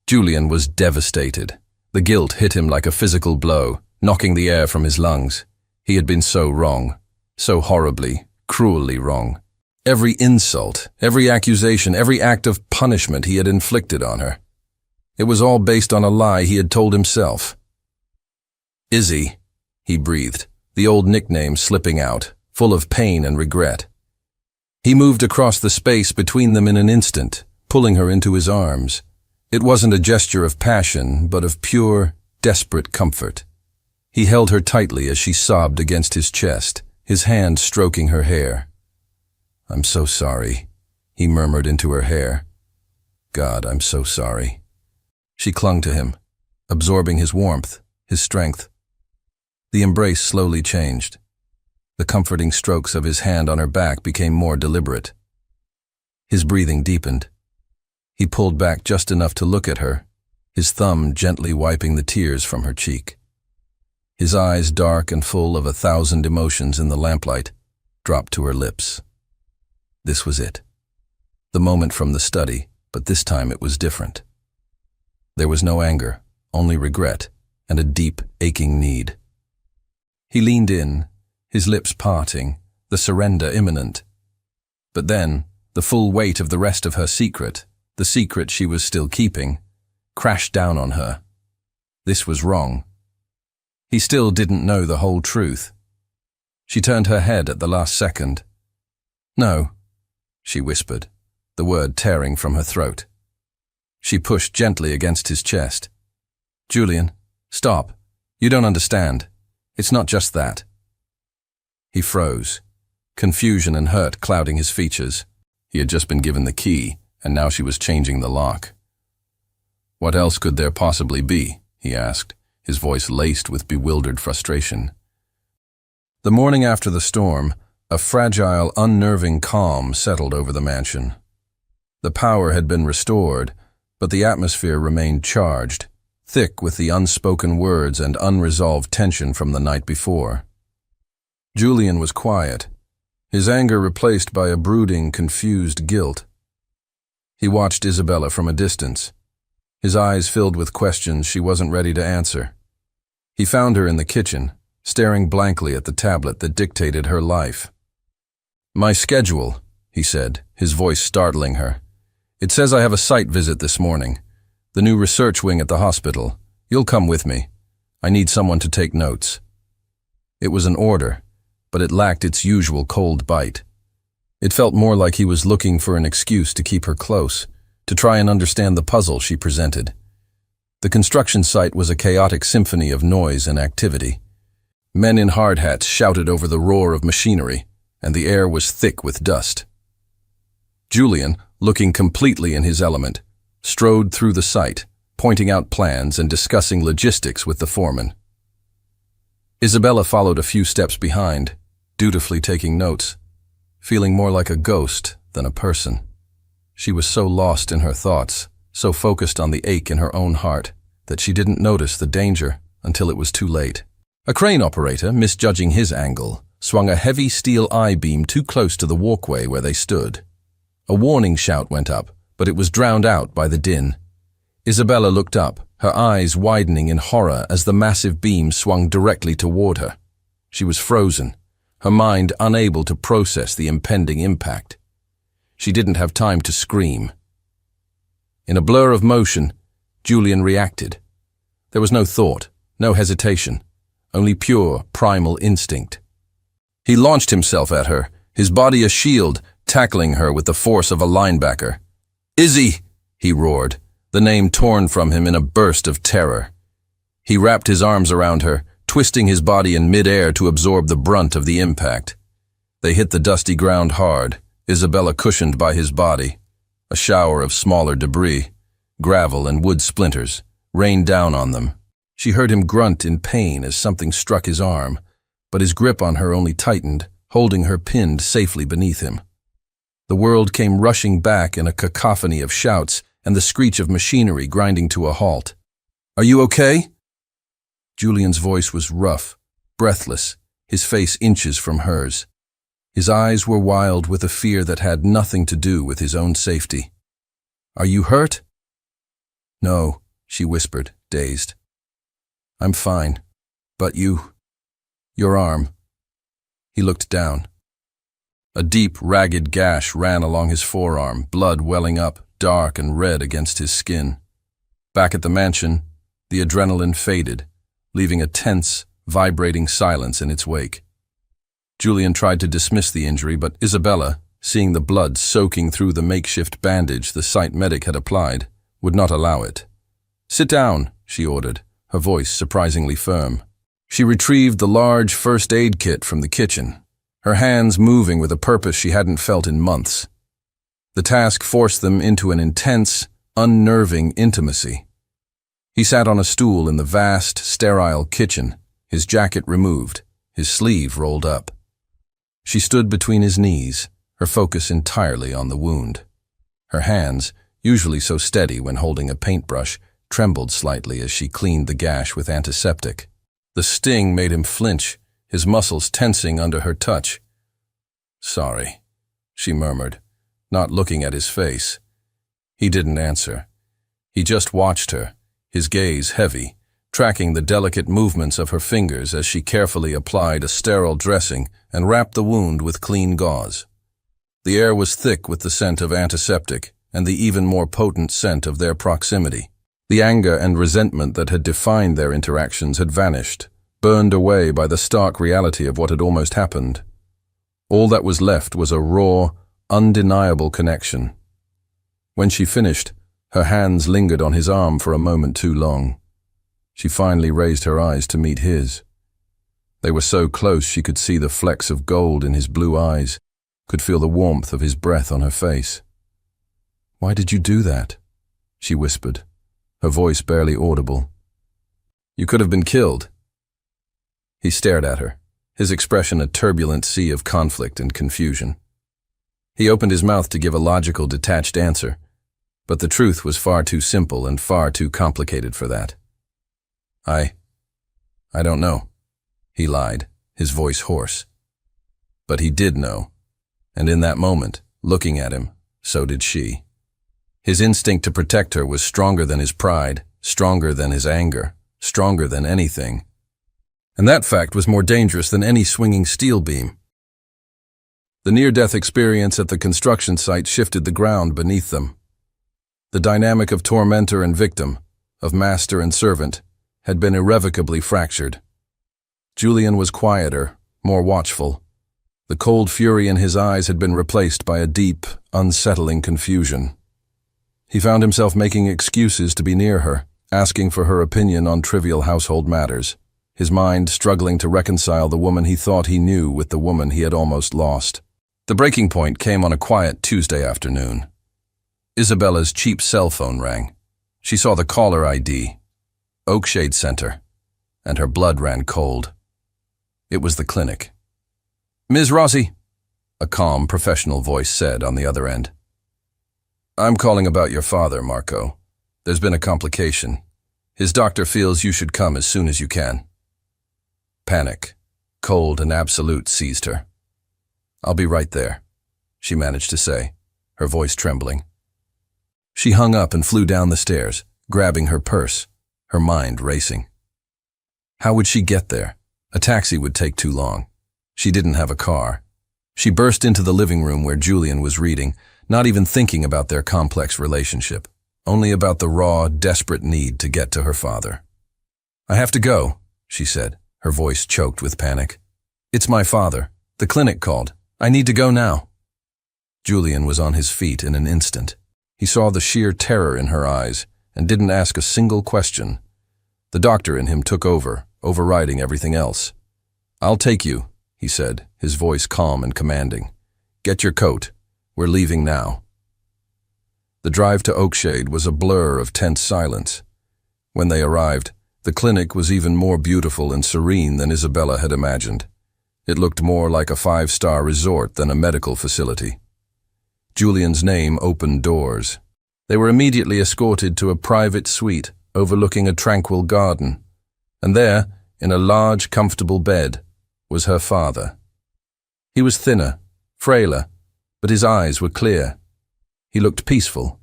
Julian was devastated. The guilt hit him like a physical blow, knocking the air from his lungs. He had been so wrong, so horribly, cruelly wrong. Every insult, every accusation, every act of punishment he had inflicted on her. It was all based on a lie he had told himself. "Izzy," he breathed, the old nickname slipping out, full of pain and regret. He moved across the space between them in an instant, pulling her into his arms. It wasn't a gesture of passion, but of pure, desperate comfort. He held her tightly as she sobbed against his chest, his hand stroking her hair. "I'm so sorry," he murmured into her hair. "God, I'm so sorry." She clung to him, absorbing his warmth, his strength. The embrace slowly changed. The comforting strokes of his hand on her back became more deliberate. His breathing deepened. He pulled back just enough to look at her, his thumb gently wiping the tears from her cheek. His eyes, dark and full of 1,000 emotions in the lamplight, dropped to her lips. This was it. The moment from the study, but this time it was different. There was no anger, only regret, and a deep, aching need. He leaned in, his lips parting, the surrender imminent. But then, the full weight of the rest of her secret, the secret she was still keeping, crashed down on her. This was wrong. He still didn't know the whole truth. She turned her head at the last second. "No," she whispered, the word tearing from her throat. She pushed gently against his chest. "Julian, stop. You don't understand. It's not just that." He froze, confusion and hurt clouding his features. He had just been given the key, and now she was changing the lock. "What else could there possibly be?" he asked, his voice laced with bewildered frustration. The morning after the storm, a fragile, unnerving calm settled over the mansion. The power had been restored, but the atmosphere remained charged, thick with the unspoken words and unresolved tension from the night before. Julian was quiet, his anger replaced by a brooding, confused guilt. He watched Isabella from a distance, his eyes filled with questions she wasn't ready to answer. He found her in the kitchen, staring blankly at the tablet that dictated her life. "My schedule," he said, his voice startling her. "It says I have a site visit this morning. The new research wing at the hospital. You'll come with me. I need someone to take notes." It was an order, but it lacked its usual cold bite. It felt more like he was looking for an excuse to keep her close, to try and understand the puzzle she presented. The construction site was a chaotic symphony of noise and activity. Men in hard hats shouted over the roar of machinery, and the air was thick with dust. Julian, looking completely in his element, strode through the site, pointing out plans and discussing logistics with the foreman. Isabella followed a few steps behind, dutifully taking notes, feeling more like a ghost than a person. She was so lost in her thoughts, so focused on the ache in her own heart, that she didn't notice the danger until it was too late. A crane operator, misjudging his angle, swung a heavy steel I-beam too close to the walkway where they stood. A warning shout went up, but it was drowned out by the din. Isabella looked up, her eyes widening in horror as the massive beam swung directly toward her. She was frozen, her mind unable to process the impending impact. She didn't have time to scream. In a blur of motion, Julian reacted. There was no thought, no hesitation, only pure, primal instinct. He launched himself at her, his body a shield, tackling her with the force of a linebacker. "Izzy!" he roared, the name torn from him in a burst of terror. He wrapped his arms around her, twisting his body in mid-air to absorb the brunt of the impact. They hit the dusty ground hard, Isabella cushioned by his body. A shower of smaller debris, gravel and wood splinters, rained down on them. She heard him grunt in pain as something struck his arm, but his grip on her only tightened, holding her pinned safely beneath him. The world came rushing back in a cacophony of shouts and the screech of machinery grinding to a halt. "Are you okay?" Julian's voice was rough, breathless, his face inches from hers. His eyes were wild with a fear that had nothing to do with his own safety. "Are you hurt?" "No," she whispered, dazed. "I'm fine. But your arm." He looked down. A deep, ragged gash ran along his forearm, blood welling up, dark and red against his skin. Back at the mansion, the adrenaline faded, leaving a tense, vibrating silence in its wake. Julian tried to dismiss the injury, but Isabella, seeing the blood soaking through the makeshift bandage the site medic had applied, would not allow it. "Sit down," she ordered, her voice surprisingly firm. She retrieved the large first aid kit from the kitchen, her hands moving with a purpose she hadn't felt in months. The task forced them into an intense, unnerving intimacy. He sat on a stool in the vast, sterile kitchen, his jacket removed, his sleeve rolled up. She stood between his knees, her focus entirely on the wound. Her hands, usually so steady when holding a paintbrush, trembled slightly as she cleaned the gash with antiseptic. The sting made him flinch, his muscles tensing under her touch. "Sorry," she murmured, not looking at his face. He didn't answer. He just watched her, his gaze heavy, tracking the delicate movements of her fingers as she carefully applied a sterile dressing and wrapped the wound with clean gauze. The air was thick with the scent of antiseptic and the even more potent scent of their proximity. The anger and resentment that had defined their interactions had vanished, burned away by the stark reality of what had almost happened. All that was left was a raw, undeniable connection. When she finished, her hands lingered on his arm for a moment too long. She finally raised her eyes to meet his. They were so close she could see the flecks of gold in his blue eyes, could feel the warmth of his breath on her face. "Why did you do that?" she whispered, her voice barely audible. "You could have been killed." He stared at her, his expression a turbulent sea of conflict and confusion. He opened his mouth to give a logical, detached answer, but the truth was far too simple and far too complicated for that. I don't know," he lied, his voice hoarse. But he did know. And in that moment, looking at him, so did she. His instinct to protect her was stronger than his pride, stronger than his anger, stronger than anything. And that fact was more dangerous than any swinging steel beam. The near-death experience at the construction site shifted the ground beneath them. The dynamic of tormentor and victim, of master and servant, had been irrevocably fractured. Julian was quieter, more watchful. The cold fury in his eyes had been replaced by a deep, unsettling confusion. He found himself making excuses to be near her, asking for her opinion on trivial household matters, his mind struggling to reconcile the woman he thought he knew with the woman he had almost lost. The breaking point came on a quiet Tuesday afternoon. Isabella's cheap cell phone rang. She saw the caller ID, Oakshade Center, and her blood ran cold. It was the clinic. "Ms. Rossi," a calm, professional voice said on the other end. "I'm calling about your father, Marco. There's been a complication. His doctor feels you should come as soon as you can." Panic, cold and absolute, seized her. "I'll be right there," she managed to say, her voice trembling. She hung up and flew down the stairs, grabbing her purse, her mind racing. How would she get there? A taxi would take too long. She didn't have a car. She burst into the living room where Julian was reading, not even thinking about their complex relationship, only about the raw, desperate need to get to her father. "I have to go," she said, her voice choked with panic. "It's my father. The clinic called. I need to go now." Julian was on his feet in an instant. He saw the sheer terror in her eyes and didn't ask a single question. The doctor in him took over, overriding everything else. "I'll take you," he said, his voice calm and commanding. "Get your coat. We're leaving now." The drive to Oakshade was a blur of tense silence. When they arrived, the clinic was even more beautiful and serene than Isabella had imagined. It looked more like a five-star resort than a medical facility. Julian's name opened doors. They were immediately escorted to a private suite overlooking a tranquil garden. And there, in a large, comfortable bed, was her father. He was thinner, frailer, but his eyes were clear. He looked peaceful.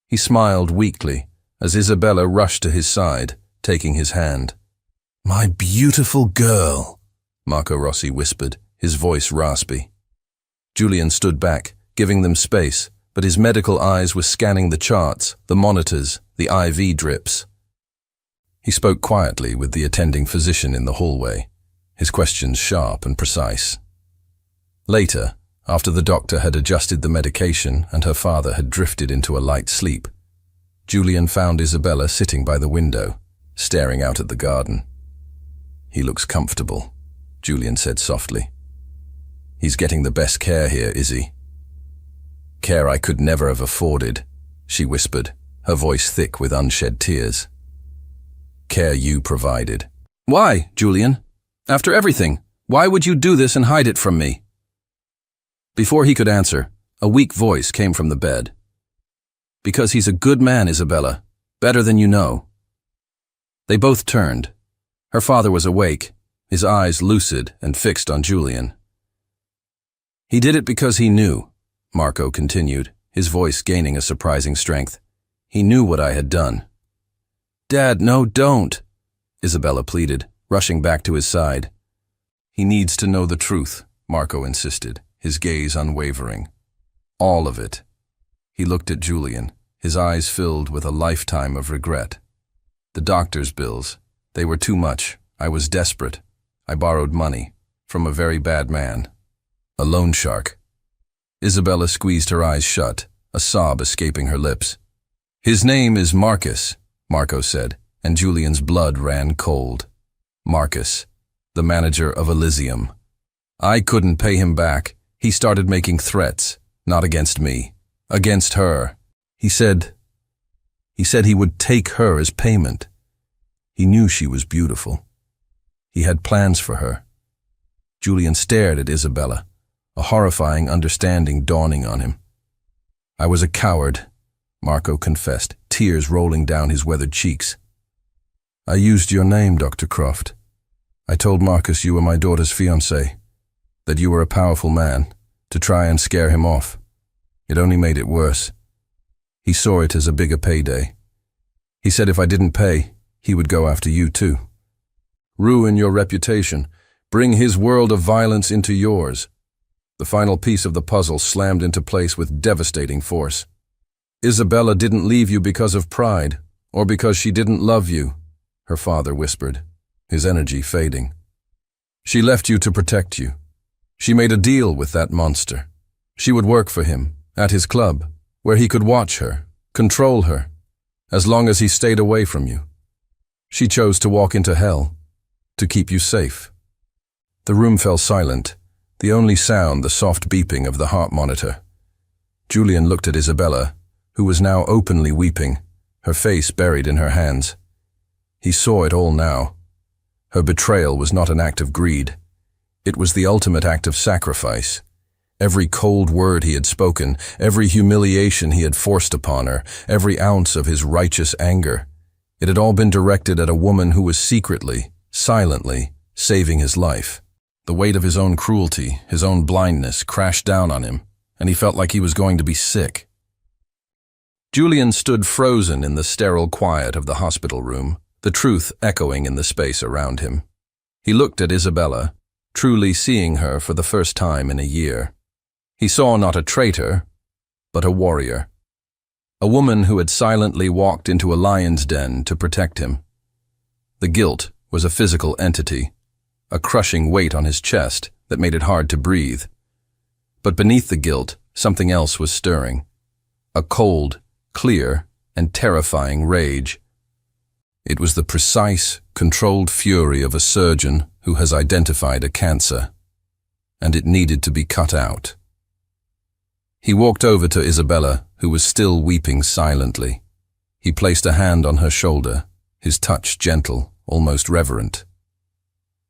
He smiled weakly as Isabella rushed to his side, taking his hand. "My beautiful girl," Marco Rossi whispered, his voice raspy. Julian stood back, giving them space, but his medical eyes were scanning the charts, the monitors, the IV drips. He spoke quietly with the attending physician in the hallway, his questions sharp and precise. Later, after the doctor had adjusted the medication and her father had drifted into a light sleep, Julian found Isabella sitting by the window, staring out at the garden. "He looks comfortable," Julian said softly. "He's getting the best care here, is he?" "Care I could never have afforded," she whispered, her voice thick with unshed tears. "Care you provided." "Why, Julian? After everything, why would you do this and hide it from me?" Before he could answer, a weak voice came from the bed. "Because he's a good man, Isabella. Better than you know." They both turned. Her father was awake, his eyes lucid and fixed on Julian. "He did it because he knew," Marco continued, his voice gaining a surprising strength. "He knew what I had done." "Dad, no, don't," Isabella pleaded, rushing back to his side. "He needs to know the truth," Marco insisted, his gaze unwavering. "All of it." He looked at Julian, his eyes filled with a lifetime of regret. "The doctor's bills, they were too much. I was desperate. I borrowed money from a very bad man. A loan shark." Isabella squeezed her eyes shut, a sob escaping her lips. "His name is Marcus," Marco said, and Julian's blood ran cold. "Marcus, the manager of Elysium. I couldn't pay him back. He started making threats, not against me, against her. He said he would take her as payment. He knew she was beautiful. He had plans for her." Julian stared at Isabella, a horrifying understanding dawning on him. "I was a coward," Marco confessed, tears rolling down his weathered cheeks. "I used your name, Dr. Croft. I told Marcus you were my daughter's fiancé. that you were a powerful man, to try and scare him off. It only made it worse. He saw it as a bigger payday. He said if I didn't pay, he would go after you too. Ruin your reputation. Bring his world of violence into yours. The final piece of the puzzle slammed into place with devastating force. Isabella didn't leave you because of pride, or because she didn't love you, her father whispered, his energy fading. She left you to protect you. She made a deal with that monster. She would work for him, at his club, where he could watch her, control her, as long as he stayed away from you. She chose to walk into hell, to keep you safe. The room fell silent, the only sound the soft beeping of the heart monitor. Julian looked at Isabella, who was now openly weeping, her face buried in her hands. He saw it all now. Her betrayal was not an act of greed. It was the ultimate act of sacrifice. Every cold word he had spoken, every humiliation he had forced upon her, every ounce of his righteous anger, it had all been directed at a woman who was secretly, silently, saving his life. The weight of his own cruelty, his own blindness, crashed down on him, and he felt like he was going to be sick. Julian stood frozen in the sterile quiet of the hospital room, the truth echoing in the space around him. He looked at Isabella, truly seeing her for the first time in a year. He saw not a traitor, but a warrior. A woman who had silently walked into a lion's den to protect him. The guilt was a physical entity, a crushing weight on his chest that made it hard to breathe. But beneath the guilt, something else was stirring. A cold, clear, and terrifying rage. It was the precise, controlled fury of a surgeon who has identified a cancer, and it needed to be cut out. He walked over to Isabella, who was still weeping silently. He placed a hand on her shoulder, his touch gentle, almost reverent.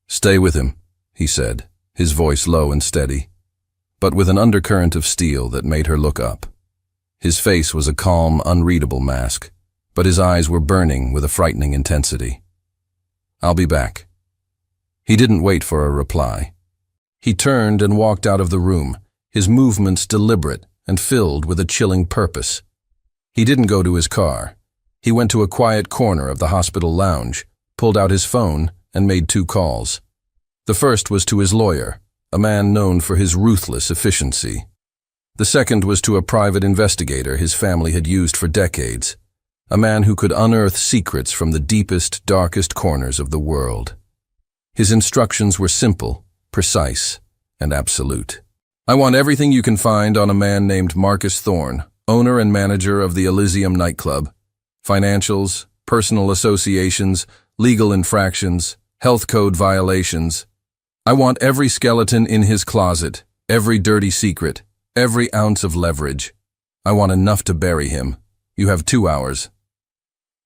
"Stay with him," he said, his voice low and steady, but with an undercurrent of steel that made her look up. His face was a calm, unreadable mask, but his eyes were burning with a frightening intensity. "I'll be back." He didn't wait for a reply. He turned and walked out of the room, his movements deliberate and filled with a chilling purpose. He didn't go to his car. He went to a quiet corner of the hospital lounge, pulled out his phone, and made 2 calls. The first was to his lawyer, a man known for his ruthless efficiency. The second was to a private investigator his family had used for decades, a man who could unearth secrets from the deepest, darkest corners of the world. His instructions were simple, precise, and absolute. "I want everything you can find on a man named Marcus Thorne, owner and manager of the Elysium Nightclub. Financials, personal associations, legal infractions, health code violations. I want every skeleton in his closet, every dirty secret, every ounce of leverage. I want enough to bury him. You have 2 hours."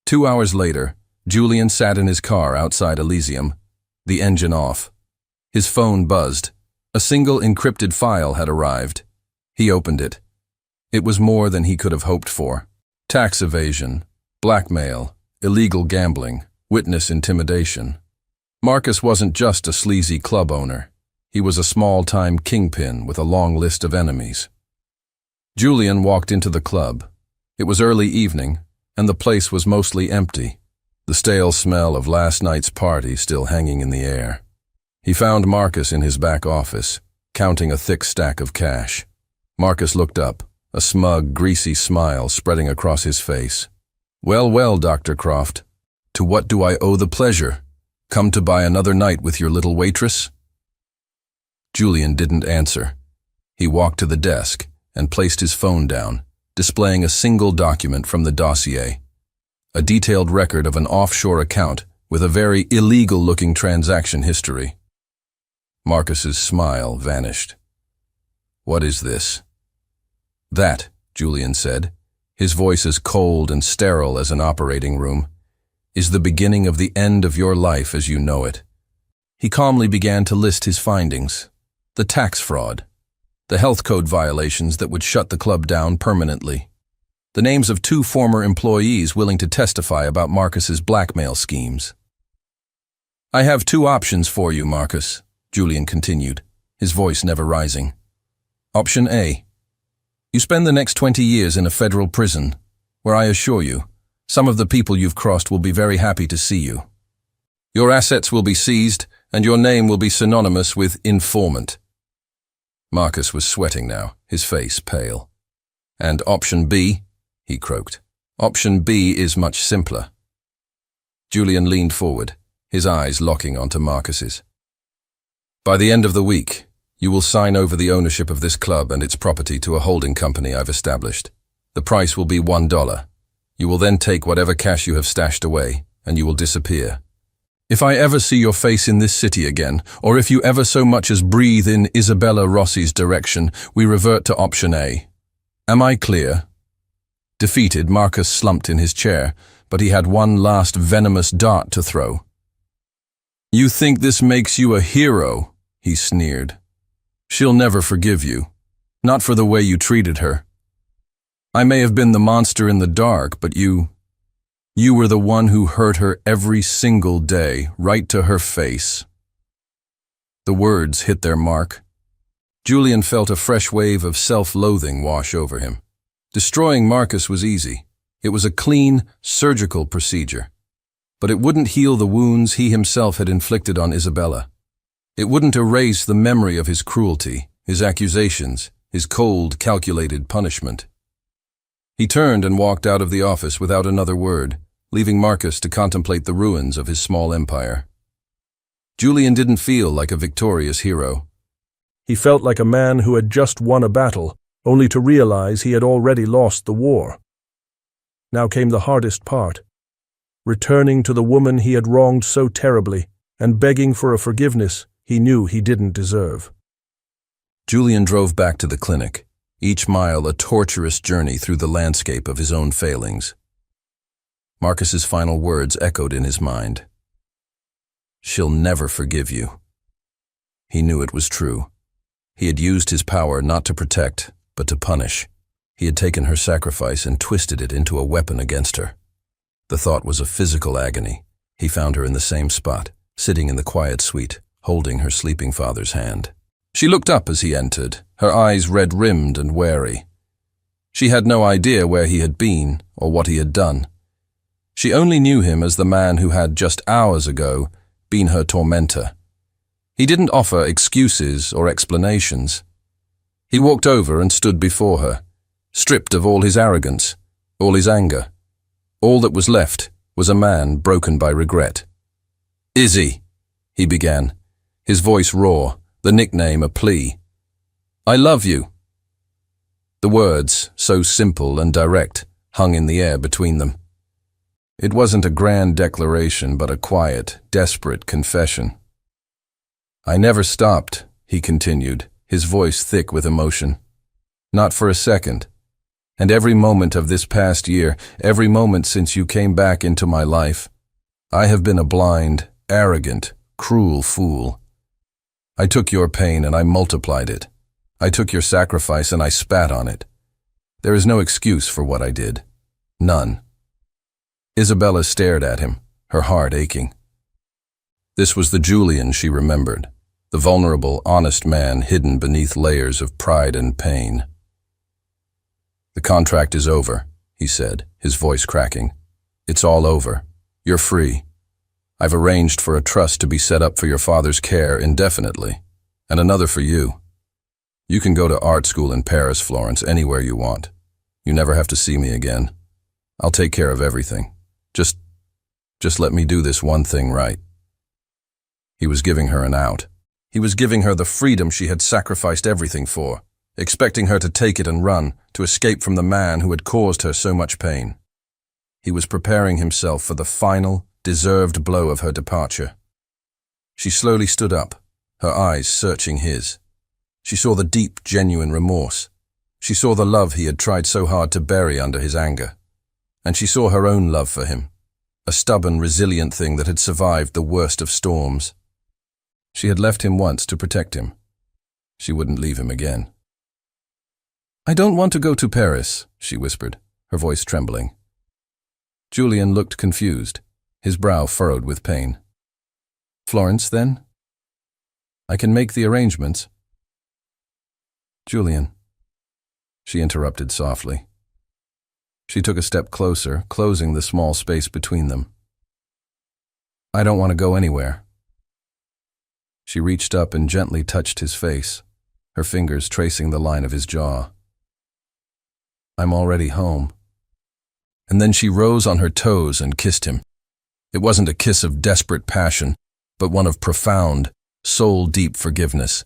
2 hours later, Julian sat in his car outside Elysium, the engine off. His phone buzzed. A single encrypted file had arrived. He opened it. It was more than he could have hoped for. Tax evasion, blackmail, illegal gambling, witness intimidation. Marcus wasn't just a sleazy club owner. He was a small-time kingpin with a long list of enemies. Julian walked into the club. It was early evening, and the place was mostly empty, the stale smell of last night's party still hanging in the air. He found Marcus in his back office, counting a thick stack of cash. Marcus looked up, a smug, greasy smile spreading across his face. "Well, well, Dr. Croft, to what do I owe the pleasure? Come to buy another night with your little waitress?" Julian didn't answer. He walked to the desk and placed his phone down, displaying a single document from the dossier. A detailed record of an offshore account with a very illegal-looking transaction history. Marcus's smile vanished. "What is this?" "That," Julian said, his voice as cold and sterile as an operating room, "is the beginning of the end of your life as you know it." He calmly began to list his findings. The tax fraud, the health code violations that would shut the club down permanently, the names of 2 former employees willing to testify about Marcus's blackmail schemes. "I have 2 options for you, Marcus," Julian continued. his voice never rising. Option A. You spend the next 20 years in a federal prison, where I assure you, some of the people you've crossed will be very happy to see you. Your assets will be seized, and your name will be synonymous with informant. Marcus was sweating now, his face pale. And option B, he croaked. Option B is much simpler. Julian leaned forward, his eyes locking onto Marcus's. By the end of the week, you will sign over the ownership of this club and its property to a holding company I've established. The price will be $1. You will then take whatever cash you have stashed away, and you will disappear. If I ever see your face in this city again, or if you ever so much as breathe in Isabella Rossi's direction, we revert to option A. Am I clear? Defeated, Marcus slumped in his chair, but he had one last venomous dart to throw. You think this makes you a hero? He sneered. She'll never forgive you. Not for the way you treated her. I may have been the monster in the dark, but you were the one who hurt her every single day, right to her face. The words hit their mark. Julian felt a fresh wave of self-loathing wash over him. Destroying Marcus was easy. It was a clean, surgical procedure. But it wouldn't heal the wounds he himself had inflicted on Isabella. It wouldn't erase the memory of his cruelty, his accusations, his cold, calculated punishment. He turned and walked out of the office without another word, leaving Marcus to contemplate the ruins of his small empire. Julian didn't feel like a victorious hero. He felt like a man who had just won a battle, only to realize he had already lost the war. Now came the hardest part. Returning to the woman he had wronged so terribly, and begging for a forgiveness he knew he didn't deserve. Julian drove back to the clinic, each mile a torturous journey through the landscape of his own failings. Marcus's final words echoed in his mind. She'll never forgive you. He knew it was true. He had used his power not to protect, but to punish. He had taken her sacrifice and twisted it into a weapon against her. The thought was of physical agony. He found her in the same spot, sitting in the quiet suite, holding her sleeping father's hand. She looked up as he entered, her eyes red-rimmed and wary. She had no idea where he had been or what he had done. She only knew him as the man who had just hours ago been her tormentor. He didn't offer excuses or explanations. He walked over and stood before her, stripped of all his arrogance, all his anger. All that was left was a man broken by regret. Izzy, he began, his voice raw, the nickname a plea. I love you. The words, so simple and direct, hung in the air between them. It wasn't a grand declaration, but a quiet, desperate confession. I never stopped, he continued, his voice thick with emotion. Not for a second. And every moment of this past year, every moment since you came back into my life, I have been a blind, arrogant, cruel fool. I took your pain and I multiplied it. I took your sacrifice and I spat on it. There is no excuse for what I did. None. Isabella stared at him, her heart aching. This was the Julian she remembered, the vulnerable, honest man hidden beneath layers of pride and pain. The contract is over, he said, his voice cracking. It's all over. You're free. I've arranged for a trust to be set up for your father's care indefinitely, and another for you. You can go to art school in Paris, Florence, anywhere you want. You never have to see me again. I'll take care of everything. Just let me do this one thing right. He was giving her an out. He was giving her the freedom she had sacrificed everything for, expecting her to take it and run, to escape from the man who had caused her so much pain. He was preparing himself for the final, deserved blow of her departure. She slowly stood up, her eyes searching his. She saw the deep, genuine remorse. She saw the love he had tried so hard to bury under his anger. And she saw her own love for him, a stubborn, resilient thing that had survived the worst of storms. She had left him once to protect him. She wouldn't leave him again. I don't want to go to Paris, she whispered, her voice trembling. Julian looked confused, his brow furrowed with pain. Florence, then? I can make the arrangements. Julian, she interrupted softly. She took a step closer, closing the small space between them. I don't want to go anywhere. She reached up and gently touched his face, her fingers tracing the line of his jaw. I'm already home. And then she rose on her toes and kissed him. It wasn't a kiss of desperate passion, but one of profound, soul-deep forgiveness.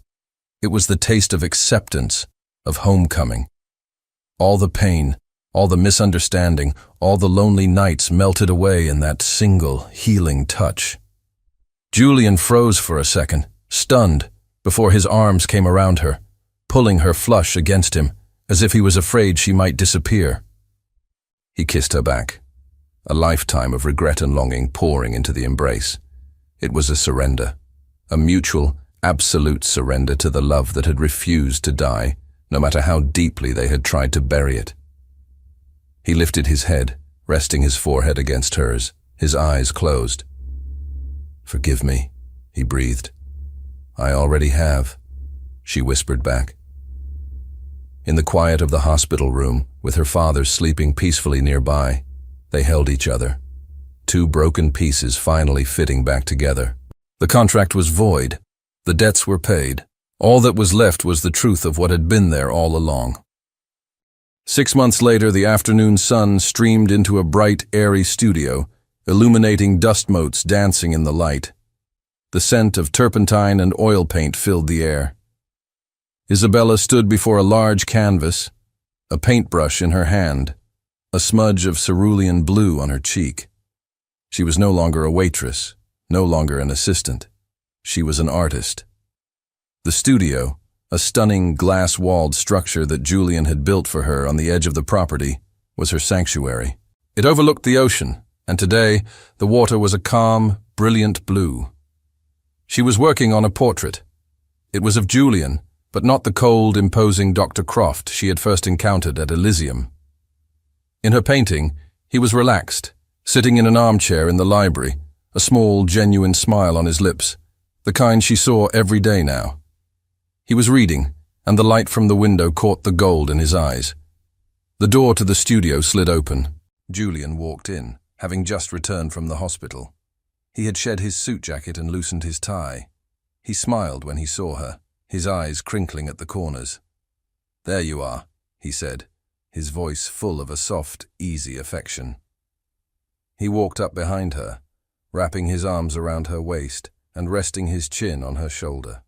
It was the taste of acceptance, of homecoming. All the pain, all the misunderstanding, all the lonely nights melted away in that single, healing touch. Julian froze for a second, stunned, before his arms came around her, pulling her flush against him, as if he was afraid she might disappear. He kissed her back, a lifetime of regret and longing pouring into the embrace. It was a surrender, a mutual, absolute surrender to the love that had refused to die, no matter how deeply they had tried to bury it. He lifted his head, resting his forehead against hers, his eyes closed. Forgive me, he breathed. I already have, she whispered back. In the quiet of the hospital room, with her father sleeping peacefully nearby, they held each other, two broken pieces finally fitting back together. The contract was void. The debts were paid. All that was left was the truth of what had been there all along. 6 months later, the afternoon sun streamed into a bright, airy studio, illuminating dust motes dancing in the light. The scent of turpentine and oil paint filled the air. Isabella stood before a large canvas, a paintbrush in her hand, a smudge of cerulean blue on her cheek. She was no longer a waitress, no longer an assistant. She was an artist. The studio, a stunning glass-walled structure that Julian had built for her on the edge of the property, was her sanctuary. It overlooked the ocean, and today the water was a calm, brilliant blue. She was working on a portrait. It was of Julian, but not the cold, imposing Dr. Croft she had first encountered at Elysium. In her painting, he was relaxed, sitting in an armchair in the library, a small, genuine smile on his lips, the kind she saw every day now. He was reading, and the light from the window caught the gold in his eyes. The door to the studio slid open. Julian walked in, having just returned from the hospital. He had shed his suit jacket and loosened his tie. He smiled when he saw her, his eyes crinkling at the corners. There you are, he said, his voice full of a soft, easy affection. He walked up behind her, wrapping his arms around her waist and resting his chin on her shoulder.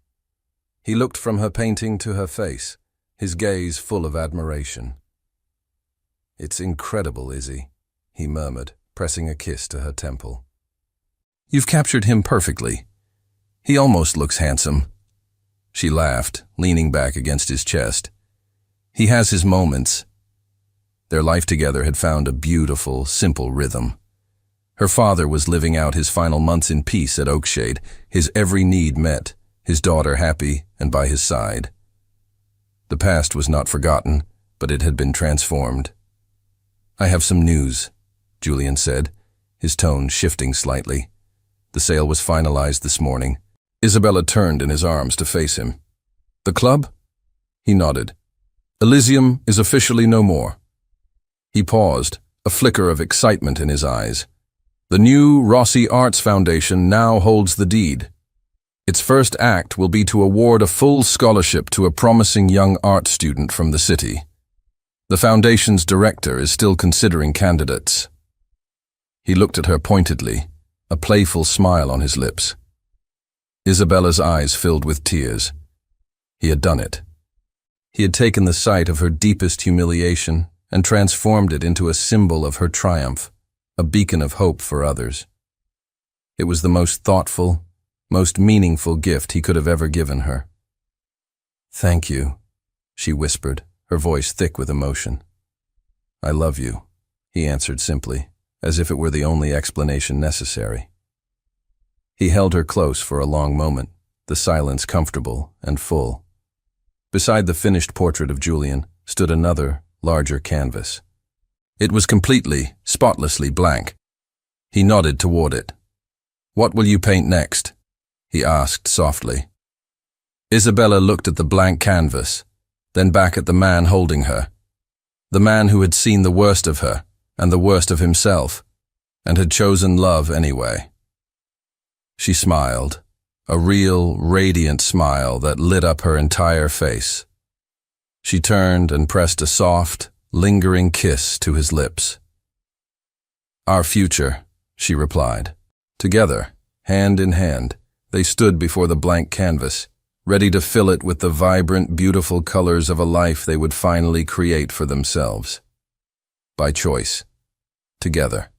He looked from her painting to her face, his gaze full of admiration. It's incredible, Izzy, he murmured, pressing a kiss to her temple. You've captured him perfectly. He almost looks handsome. She laughed, leaning back against his chest. He has his moments. Their life together had found a beautiful, simple rhythm. Her father was living out his final months in peace at Oakshade, his every need met, his daughter happy and by his side. The past was not forgotten, but it had been transformed. I have some news, Julian said, his tone shifting slightly. The sale was finalized this morning. Isabella turned in his arms to face him. The club? He nodded. Elysium is officially no more. He paused, a flicker of excitement in his eyes. The new Rossi Arts Foundation now holds the deed. Its first act will be to award a full scholarship to a promising young art student from the city. The foundation's director is still considering candidates. He looked at her pointedly, a playful smile on his lips. Isabella's eyes filled with tears. He had done it. He had taken the sight of her deepest humiliation and transformed it into a symbol of her triumph, a beacon of hope for others. It was the most thoughtful, most meaningful gift he could have ever given her. Thank you, she whispered, her voice thick with emotion. I love you, he answered simply, as if it were the only explanation necessary. He held her close for a long moment, the silence comfortable and full. Beside the finished portrait of Julian stood another, larger canvas. It was completely, spotlessly blank. He nodded toward it. What will you paint next? He asked softly. Isabella looked at the blank canvas, then back at the man holding her. The man who had seen the worst of her and the worst of himself, and had chosen love anyway. She smiled, a real, radiant smile that lit up her entire face. She turned and pressed a soft, lingering kiss to his lips. "Our future," she replied. Together, hand in hand, they stood before the blank canvas, ready to fill it with the vibrant, beautiful colors of a life they would finally create for themselves. By choice. Together.